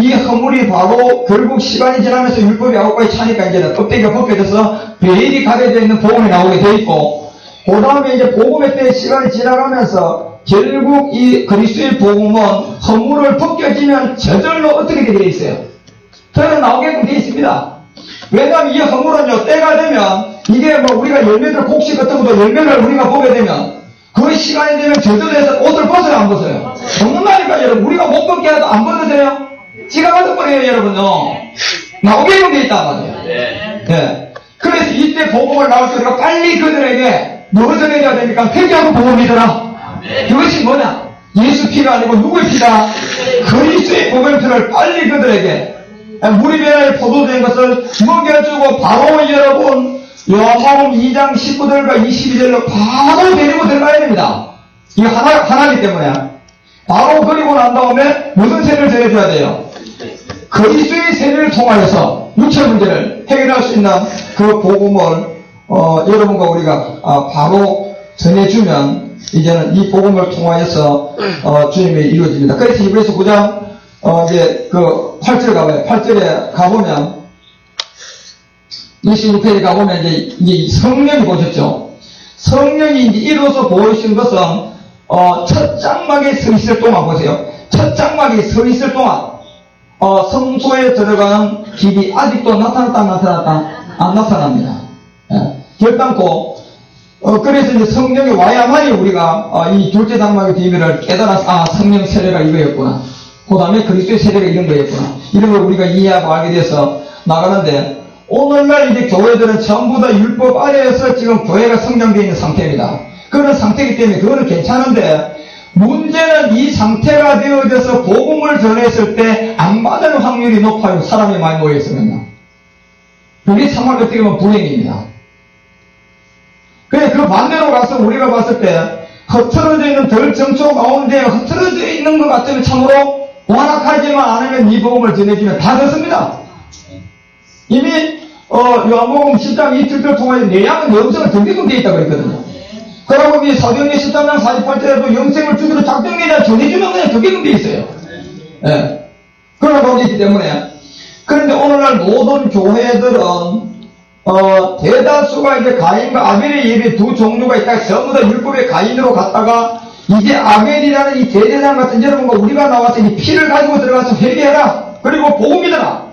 이 헌물이 바로 결국 시간이 지나면서 율법이 9가지 차니까 이제 껍데기가 벗겨져서 베일이 가려져 있는 복음이 나오게 돼 있고 그 다음에 이제 복음의 때 시간이 지나가면서 결국 이 그리스도의 복음은 헌물을 벗겨지면 저절로 어떻게 되게 돼 있어요? 저절로 나오게끔 돼 있습니다. 왜냐하면 이 헌물은요, 때가 되면, 이게 뭐 우리가 열매들, 곡식 같은 것도 열매를 우리가 보게 되면, 그 시간이 되면 저절로 해서 옷을 벗어요, 안 벗어요? 벗는다니까, 여러분. 우리가 못 벗게 해도 안 벗어져요? 지가 벗어버려요, 여러분요. 나오게끔 돼 있단 말이에요. 네. 그래서 이 이때 복음을 나올 때 우리가 빨리 그들에게 뭐 전해줘야 되니까 회개하고 복음 믿어라. 그것이 뭐냐? 예수 피가 아니고 누구의 피다? 그리스도의 복음표를 빨리 그들에게 무리배의 포도된 것을 먹여주고 바로 여러분 요한복음 2장 19절과 22절로 바로 데리고 들어가야 됩니다. 이거 하나이기 때문에 바로 그리고 난 다음에 무슨 세례를 전해줘야 돼요? 그리스도의 세례를 통하여서 육체 문제를 해결할 수 있는 그 복음을 여러분과 우리가 바로 전해주면 이제는 이 복음을 통하여서 주님이 이루어집니다. 그래서 히브리서 9장 이제 그 8절 가봐요. 8절에 가보면 26페이지 가보면 이제 성령이 보셨죠. 성령이 이제 이루어서 보이신 것은 첫 장막에 서 있을 동안 보세요. 첫 장막에 서 있을 동안 성소에 들어가는 길이 아직도 나타났다 안 나타납니다. 결단코 그래서 이제 성령이 와야만이 우리가 이 둘째 장막의 비밀을 깨달아서 성령 세례가 이거였구나. 그 다음에 그리스도의 세례가 이런 거였구나. 이런 걸 우리가 이해하고 알게 돼서 나가는데 오늘날 이제 교회들은 전부 다 율법 아래에서 지금 교회가 성장되어 있는 상태입니다. 그런 상태이기 때문에 그거는 괜찮은데 문제는 이 상태가 되어져서 복음을 전했을 때 안 받을 확률이 높아요. 사람이 많이 모여있으면. 그게 정말 어떻게 보면 불행입니다. 그래 그 반대로 가서 우리가 봤을 때 흐트러져 있는 덜 정초 가운데 흐트러져 있는 것 같으면 참으로 완악하지만 않으면 이 복음을 전해주면 다 됐습니다. 이미 요한복음 10장 이틀들 통해 내 양은 영생을 등기금 되어 있다고 했거든요. 그러고 이 사도행전 13장 48절에도 영생을 주기로 작정되냐 전해주면 그냥 등기금 되어 있어요. 예. 그런 복이 있기 때문에 그런데 오늘날 모든 교회들은 대다수가 이제 가인과 아벨의 예배 두 종류가 있다가 전부 다 율법의 가인으로 갔다가 이제 아벨이라는 이 대제사장 같은 여러분과 우리가 나와서 이 피를 가지고 들어가서 회개해라. 그리고 복음이더라.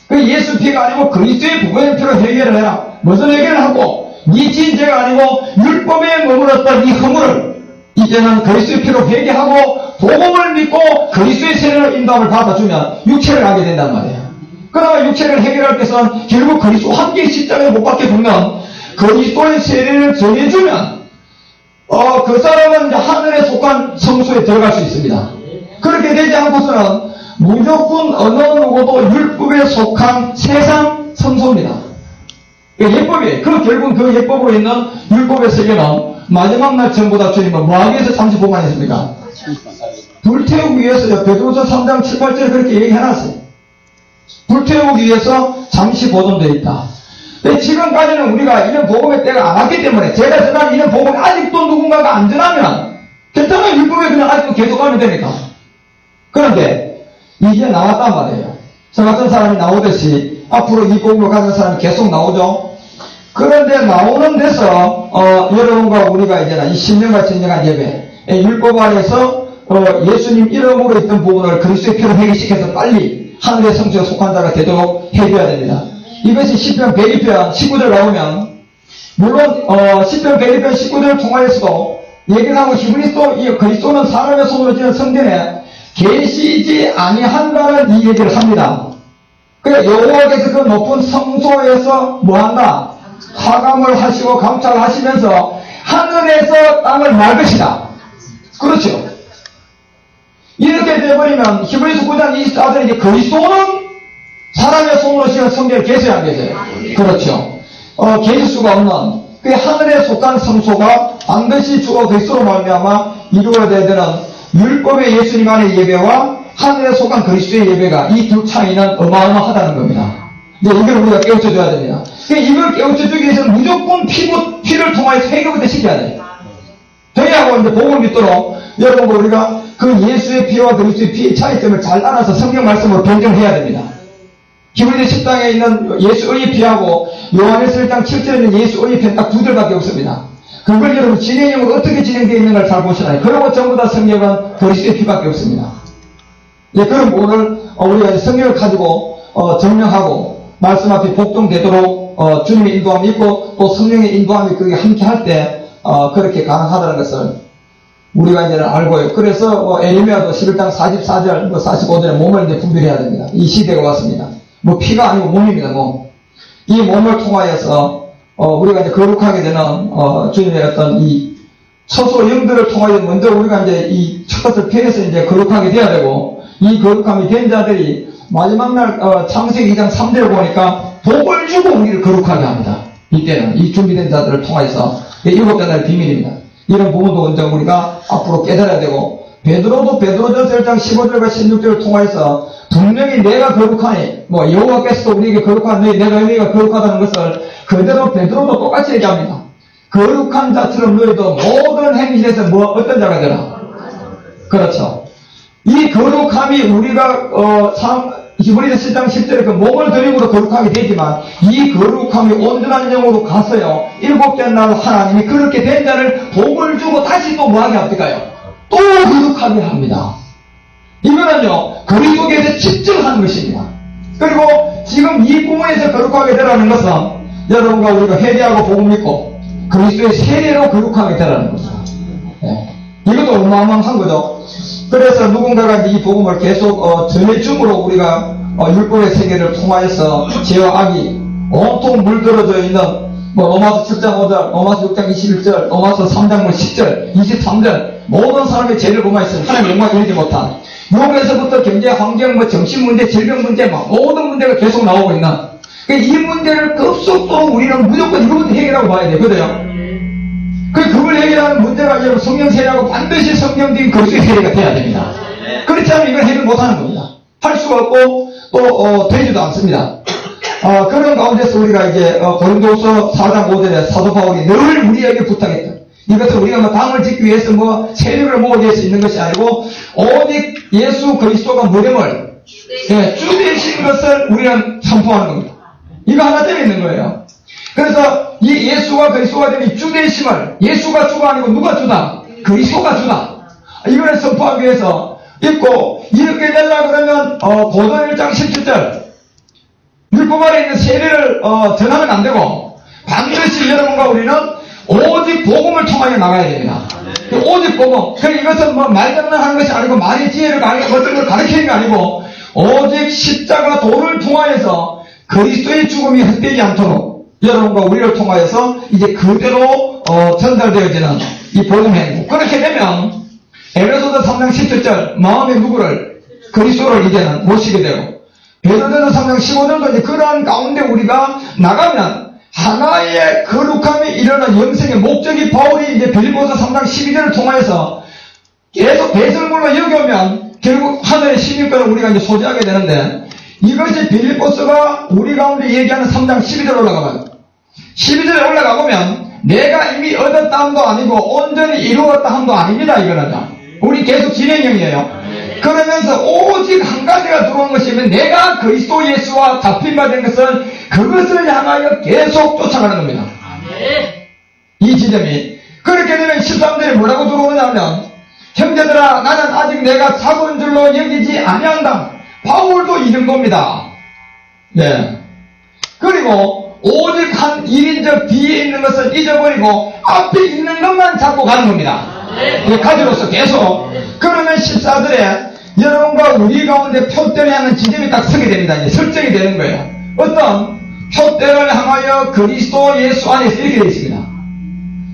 그 예수 피가 아니고 그리스도의 부모의 피로 회개를 해라. 무슨 회개를 하고 네 진죄가 아니고 율법에 머물렀던 이 허물을 이제는 그리스도의 피로 회개하고 복음을 믿고 그리스도의 세례로 인도함을 받아주면 육체를 하게 된단 말이에요. 그러나 육체를 해결할 때는 결국 그리스도와 함께 십자가에 못 박혀 죽는 그리스도의 세례를 전해주면 그 사람은 이제 하늘에 속한 성소에 들어갈 수 있습니다. 그렇게 되지 않고서는 무조건 어느 누구도 율법에 속한 세상 성소입니다. 예법이에요. 결국 그 예법으로 있는 율법의 세계는 마지막 날 전부 다 주님은 뭐하기 위해서 잠시 보관했습니까? 불태우기 위해서요. 베드로서 3장 7, 8절에 그렇게 얘기해놨어요. 불태우기 위해서 잠시 보존되어 있다. 근데 지금까지는 우리가 이런 복음의 때가 안 왔기 때문에 제가 전한 이런 복음이 아직도 누군가가 안 전하면 괜찮아요. 율법에 그냥 아직도 계속 가면 되니까. 그런데 이제 나왔단 말이에요. 저 같은 사람이 나오듯이 앞으로 이 복음을 가진 사람이 계속 나오죠. 그런데 나오는 데서 여러분과 우리가 이제는 이 10년과 진정한 예배 율법 안에서 예수님 이름으로 있던 부분을 그리스도의 피로 회개시켜서 빨리 하늘의 성소에 속한 자가 되도록 해줘야 됩니다. 이것이 10편 102편 19절 나오면 물론 10편 102편 19절을 통하여서도 얘기를 하고 히브리서 그리스도는 사람의 손으로 지은 성전에 계시지 아니한다는 이 얘기를 합니다. 그래 여호와께서 그 높은 성소에서 뭐한다? 하감을 하시고 감찰을 하시면서 하늘에서 땅을 말 것이다. 그렇죠. 이렇게 되어버리면 히브리서 9장 24절에 이제 그리스도는 사람의 손으로 지은 성전에 계세요 안 계세요? 그렇죠. 계실 수가 없는 그 하늘에 속한 성소가 반드시 주어 그리스도로 말미암아 이루어져야 되는 율법의 예수님 안의 예배와 하늘에 속한 그리스도의 예배가 이 두 차이는 어마어마하다는 겁니다. 이제 이걸 우리가 깨우쳐줘야 됩니다. 이걸 깨우쳐주기 위해서는 무조건 피를 통하여서 회개부터 시켜야 돼요. 회개하고 이제 복음을 믿도록 여러분 우리가 그 예수의 피와 그리스도의 피의 차이점을 잘 알아서 성경 말씀으로 변경해야 됩니다. 히브리서 10장에 있는 예수의 피하고 요한일서 1장 7절에 있는 예수의 피는 딱 두 절밖에 없습니다. 그걸 여러분 진행형으로 어떻게 진행되어 있는가를 잘 보시나요? 그리고 전부 다 성경은 그리스도의 피밖에 없습니다. 예, 그럼 오늘 우리가 성경을 가지고 정명하고 말씀 앞에 복종되도록 주님의 인도함이 있고 또 성령의 인도함이 그게 함께 할 때 그렇게 가능하다는 것을 우리가 이제 알고요. 그래서 에레미야도 11장 44절, 45절에 몸을 이제 분별해야 됩니다. 이 시대가 왔습니다. 피가 아니고 몸입니다. 몸. 이 몸을 통하여서 우리가 이제 거룩하게 되는, 주님의 어떤 이 처소 영들을 통하여 먼저 우리가 이제 이 첫 것을 피해서 이제 거룩하게 돼야 되고, 이 거룩함이 된 자들이 마지막 날, 창세기 2장 3절을 보니까 복을 주고 우리를 거룩하게 합니다. 이때는 이 준비된 자들을 통해서 일곱 날의 비밀입니다. 이런 부분도 먼저 우리가 앞으로 깨달아야 되고, 베드로도 베드로전서 1장 15절과 16절을 통해서 분명히 내가 거룩하니, 여호와께서도 우리에게 거룩한 너희가 거룩하다는 것을 그대로 베드로도 똑같이 얘기합니다. 거룩한 자처럼 너희도 모든 행실에서 어떤 자가 되라. 그렇죠. 이 거룩함이 우리가 히브리서 7장 10절에 그 몸을 드림으로 거룩하게 되지만, 이 거룩함이 온전한 영으로 가서요, 일곱째 날 하나님이 그렇게 된 자를 복을 주고 다시 또 뭐하게 합니까요? 또 거룩하게 합니다. 이거는요, 그리스도께서 직접 하는 것입니다. 그리고 지금 이 부분에서 거룩하게 되라는 것은 여러분과 우리가 회개하고 복음 믿고 그리스도의 세례로 거룩하게 되라는 것입니다. 네. 이것도 어마어마한 거죠. 그래서 누군가가 이 복음을 계속 전해줌으로 우리가 율법의 세계를 통하여서 죄와 악이 온통 물들어져 있는 로마서 7장 5절, 로마서 6장 21절, 로마서 3장 10절, 23절 모든 사람의 죄를 범하였으니 하나님의 영광을 이루지 못한, 여기에서부터 경제, 환경, 정신 문제, 질병 문제, 모든 문제가 계속 나오고 있는, 이 문제를 급속도로 우리는 무조건 이것부터 해결하고 봐야 돼요. 그래요? 그걸 해결하는 문제가 아니라 성령 세례하고 반드시 성령적인 그리스도의 세례가 돼야 됩니다. 그렇지 않으면 이걸 해결 못하는 겁니다. 할 수가 없고 또 되지도 않습니다. 그런 가운데서 우리가 이제 고린도서 4장 5절에 사도 바울이 늘 우리에게 부탁했다. 이것은 우리가 당을 짓기 위해서 세력을 모으기 위해서 있는 것이 아니고 오직 예수 그리스도가 무덤을 주 되신 것을 우리는 선포하는 겁니다. 이거 하나 때문에 있는 거예요. 그래서 이 예수가 그리스도가 되는 주 되심을, 예수가 주가 아니고 누가 주다? 그리스도가 주다. 이거를 선포하기 위해서 있고, 이렇게 되려고 그러면 고전 1장 17절 율법 아래 있는 세례를 전하면 안 되고, 반드시 여러분과 우리는 오직 복음을 통하여 나가야 됩니다. 오직 복음. 그러니까 이것은 말장난하는 것이 아니고 말의 지혜를 어떤 걸 가르치는 게 아니고, 오직 십자가 도를 통하여서 그리스도의 죽음이 헛되지 않도록 여러분과 우리를 통하여서 이제 그대로 전달되어지는 이 복음 행보. 그렇게 되면 에베소서 3장 17절 마음의 누구를 그리스도를 이제는 모시게 되고, 베드로전서 3장 15절도 이제 그러한 가운데 우리가 나가면 하나의 거룩함이 일어난 영생의 목적이 바울이 이제 빌립보서 3장 12절을 통하여서 계속 배설물로 여겨면 결국 하늘의 시민권을 우리가 이제 소지하게 되는데, 이것이 빌립보서가 우리 가운데 얘기하는 3장 12절 올라가면, 12절에 올라가보면 내가 이미 얻었다 함도 아니고 온전히 이루었다 함도 아닙니다. 이거는요, 우리 계속 진행형이에요. 그러면서 오직 한 가지가 들어온 것이면 내가 그리스도 예수와 잡힌 바 된 것은 그것을 향하여 계속 쫓아가는 겁니다. 이 지점이. 그렇게 되면 13절에 뭐라고 들어오느냐면, 형제들아 나는 아직 내가 잡은 줄로 여기지 아니한다. 바울도 이런 겁니다. 네. 그리고 오직 한 1인적 뒤에 있는 것을 잊어버리고 앞에 있는 것만 잡고 가는 겁니다. 가지로서 계속. 그러면 14절에 여러분과 우리 가운데 표대를 향한 지점이 딱 서게 됩니다. 이제 설정이 되는 거예요. 어떤 표대를 향하여 그리스도 예수 안에서 이렇게 되어 있습니다.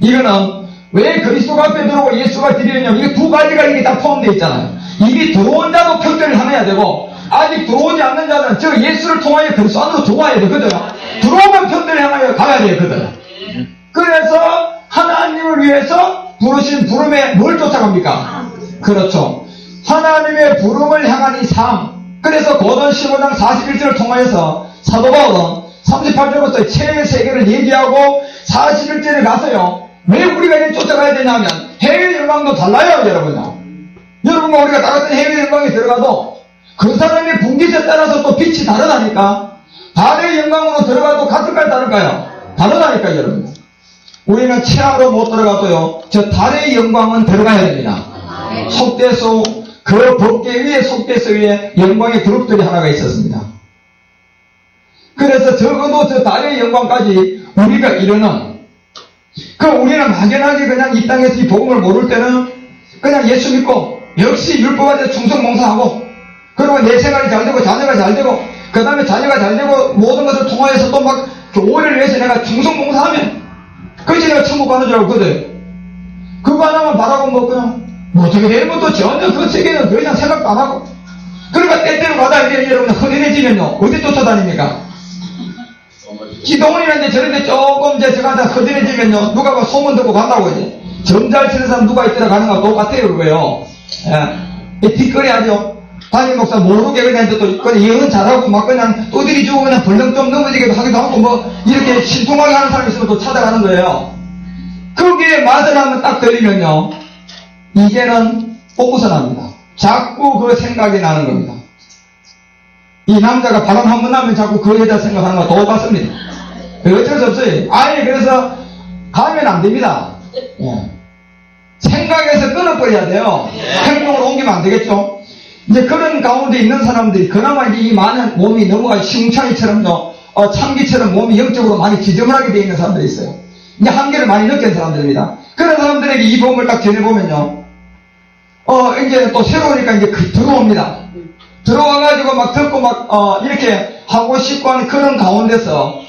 이거는 왜 그리스도가 앞에 들어오고 예수가 뒤에 있냐면, 이게 두 가지가 이게 다 포함되어 있잖아요. 이미 들어온 자도 표대를 향해야 되고, 아직 들어오지 않는 자는 저 예수를 통하여 그리스도 안으로 들어와야 되거든. 들어오면 표대를 향하여 가야 되거든. 그래서 하나님을 위해서 부르신 부름에 뭘 쫓아갑니까? 그렇죠. 하나님의 부름을 향한 이 삶. 그래서 고전 15장 41절을 통하여서 사도 바울은 38절부터 최후의 세계를 얘기하고 41절에 가서요, 왜 우리가 이렇게 쫓아가야 되냐면 해외 열방도 달라요. 여러분과 우리가 다 같은 해외 열방에 들어가도 그 사람의 분기에 따라서 또 빛이 다르다니까. 달의 영광으로 들어가도 같을까요, 다를까요? 다르다니까. 여러분, 우리는 최하로 못 들어가도요, 저 달의 영광은 들어가야 됩니다. 속대소, 그 법계 위에 속대소 위에 영광의 그룹들이 하나가 있었습니다. 그래서 적어도 저 달의 영광까지 우리가 이르는, 우리는 막연하게 그냥 이 땅에서 이 복음을 모를 때는 그냥 예수 믿고 역시 율법한테 충성봉사하고, 그리고 내 생활이 잘 되고 자녀가 잘 되고, 그 다음에 자녀가 잘 되고 모든 것을 통하여서 또 막 교회를 위해서 내가 충성봉사하면 그것이 내가 천국 가는 줄 알거든. 그거 하나만 바라고 뭐 그냥 뭐 어떻게 되는 것도 전혀 그 세계는 더 이상 생각도 안 하고, 그러니까 때때로 가다 이제 여러분 허전해지면요 어디 쫓아다닙니까? 기도원이라는데 저런데 조금 이제 저가다 허전해지면요 누가 뭐 소문 듣고 간다고 이제 점 잘 치는 사람 누가 있더라 가는 거 똑같아요 그거요. 예. 뒷거리 하죠. 담임 목사 모르게 그냥 또 그냥 예언 잘하고 막 그냥 또들이 주고 그냥 벌렁 좀 넘어지기도 하기도 하고 뭐 이렇게 신통하게 하는 사람이 있으면 또 찾아가는 거예요. 거기에 맛을 한번 딱 들리면요 이제는 옥구선합니다. 자꾸 그 생각이 나는 겁니다. 이 남자가 바람 한 번 나면 자꾸 그 여자 생각하는 거 똑같습니다. 어쩔 수 없어요. 아예 그래서 가면 안 됩니다. 예. 생각에서 끊어버려야 돼요. 행동으로 옮기면 안 되겠죠. 이제 그런 가운데 있는 사람들이 그나마 이제 이 많은 몸이 너무 시궁창이처럼요, 참기처럼 몸이 영적으로 많이 지저분하게 되어 있는 사람들이 있어요. 이제 한계를 많이 느낀 사람들입니다. 그런 사람들에게 이 복음을 딱 전해보면요, 이제 또 새로우니까 이제 들어옵니다. 들어와가지고 막 듣고 막, 이렇게 하고 싶고 하는 그런 가운데서,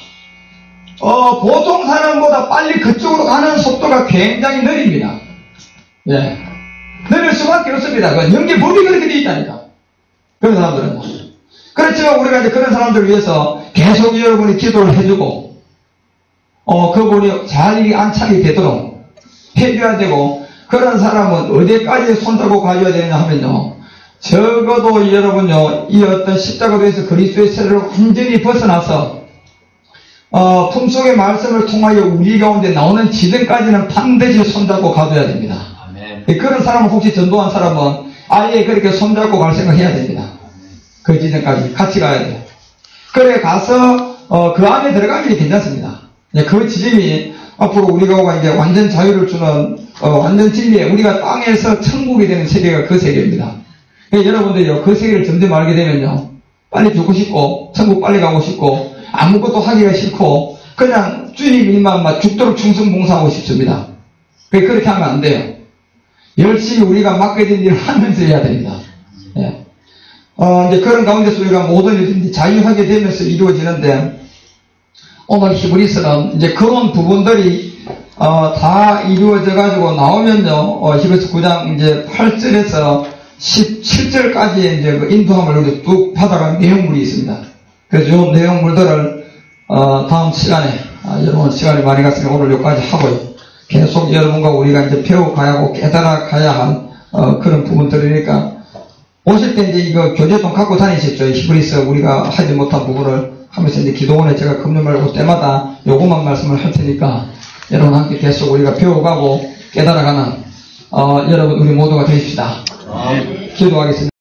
보통 사람보다 빨리 그쪽으로 가는 속도가 굉장히 느립니다. 예. 느릴 수밖에 없습니다. 그 연계법이 그렇게 되어 있다니까. 그런 사람들은. 그렇지만 우리가 이제 그런 사람들을 위해서 계속 여러분이 기도를 해주고, 그분이 잘 안착이 되도록 해줘야 되고, 그런 사람은 어디까지 손잡고 가줘야 되느냐 하면요, 적어도 여러분요, 이 어떤 십자가도에서 그리스도의 세례를 완전히 벗어나서, 품속의 말씀을 통하여 우리 가운데 나오는 지등까지는 반드시 손잡고 가줘야 됩니다. 아멘. 그런 사람은 혹시 전도한 사람은 아예 그렇게 손잡고 갈 생각 해야 됩니다. 그 지등까지 같이 가야 돼요. 그래 가서, 그 안에 들어가면 괜찮습니다. 그 지점이 앞으로 우리가 이제 완전 자유를 주는, 완전 진리에 우리가 땅에서 천국이 되는 세계가 그 세계입니다. 여러분들요, 그 세계를 점점 알게 되면요, 빨리 죽고 싶고, 천국 빨리 가고 싶고, 아무것도 하기가 싫고, 그냥 주님만 막 죽도록 충성봉사하고 싶습니다. 그렇게 하면 안 돼요. 열심히 우리가 맡겨진 일을 하면서 해야 됩니다. 예. 이제 그런 가운데서 우리가 모든 일이 자유하게 되면서 이루어지는데, 오늘 히브리서는 이제 그런 부분들이, 다 이루어져가지고 나오면요, 히브리서 9장 이제 8절에서 17절까지 이제 그 인도함을 우리 뚝 받아가는 내용물이 있습니다. 그래서 이 내용물들을, 다음 시간에, 여러분 시간이 많이 갔으니 오늘 여기까지 하고요. 계속 여러분과 우리가 이제 배워가야 하고 깨달아 가야 한, 그런 부분들이니까, 오실 때 이제 이거 교재통 갖고 다니셨죠. 히브리서 우리가 하지 못한 부분을 하면서 이제 기도원에 제가 금요 말고 때마다 요것만 말씀을 할 테니까, 여러분 함께 계속 우리가 배워가고 깨달아가는, 여러분 우리 모두가 되십시다. 기도하겠습니다.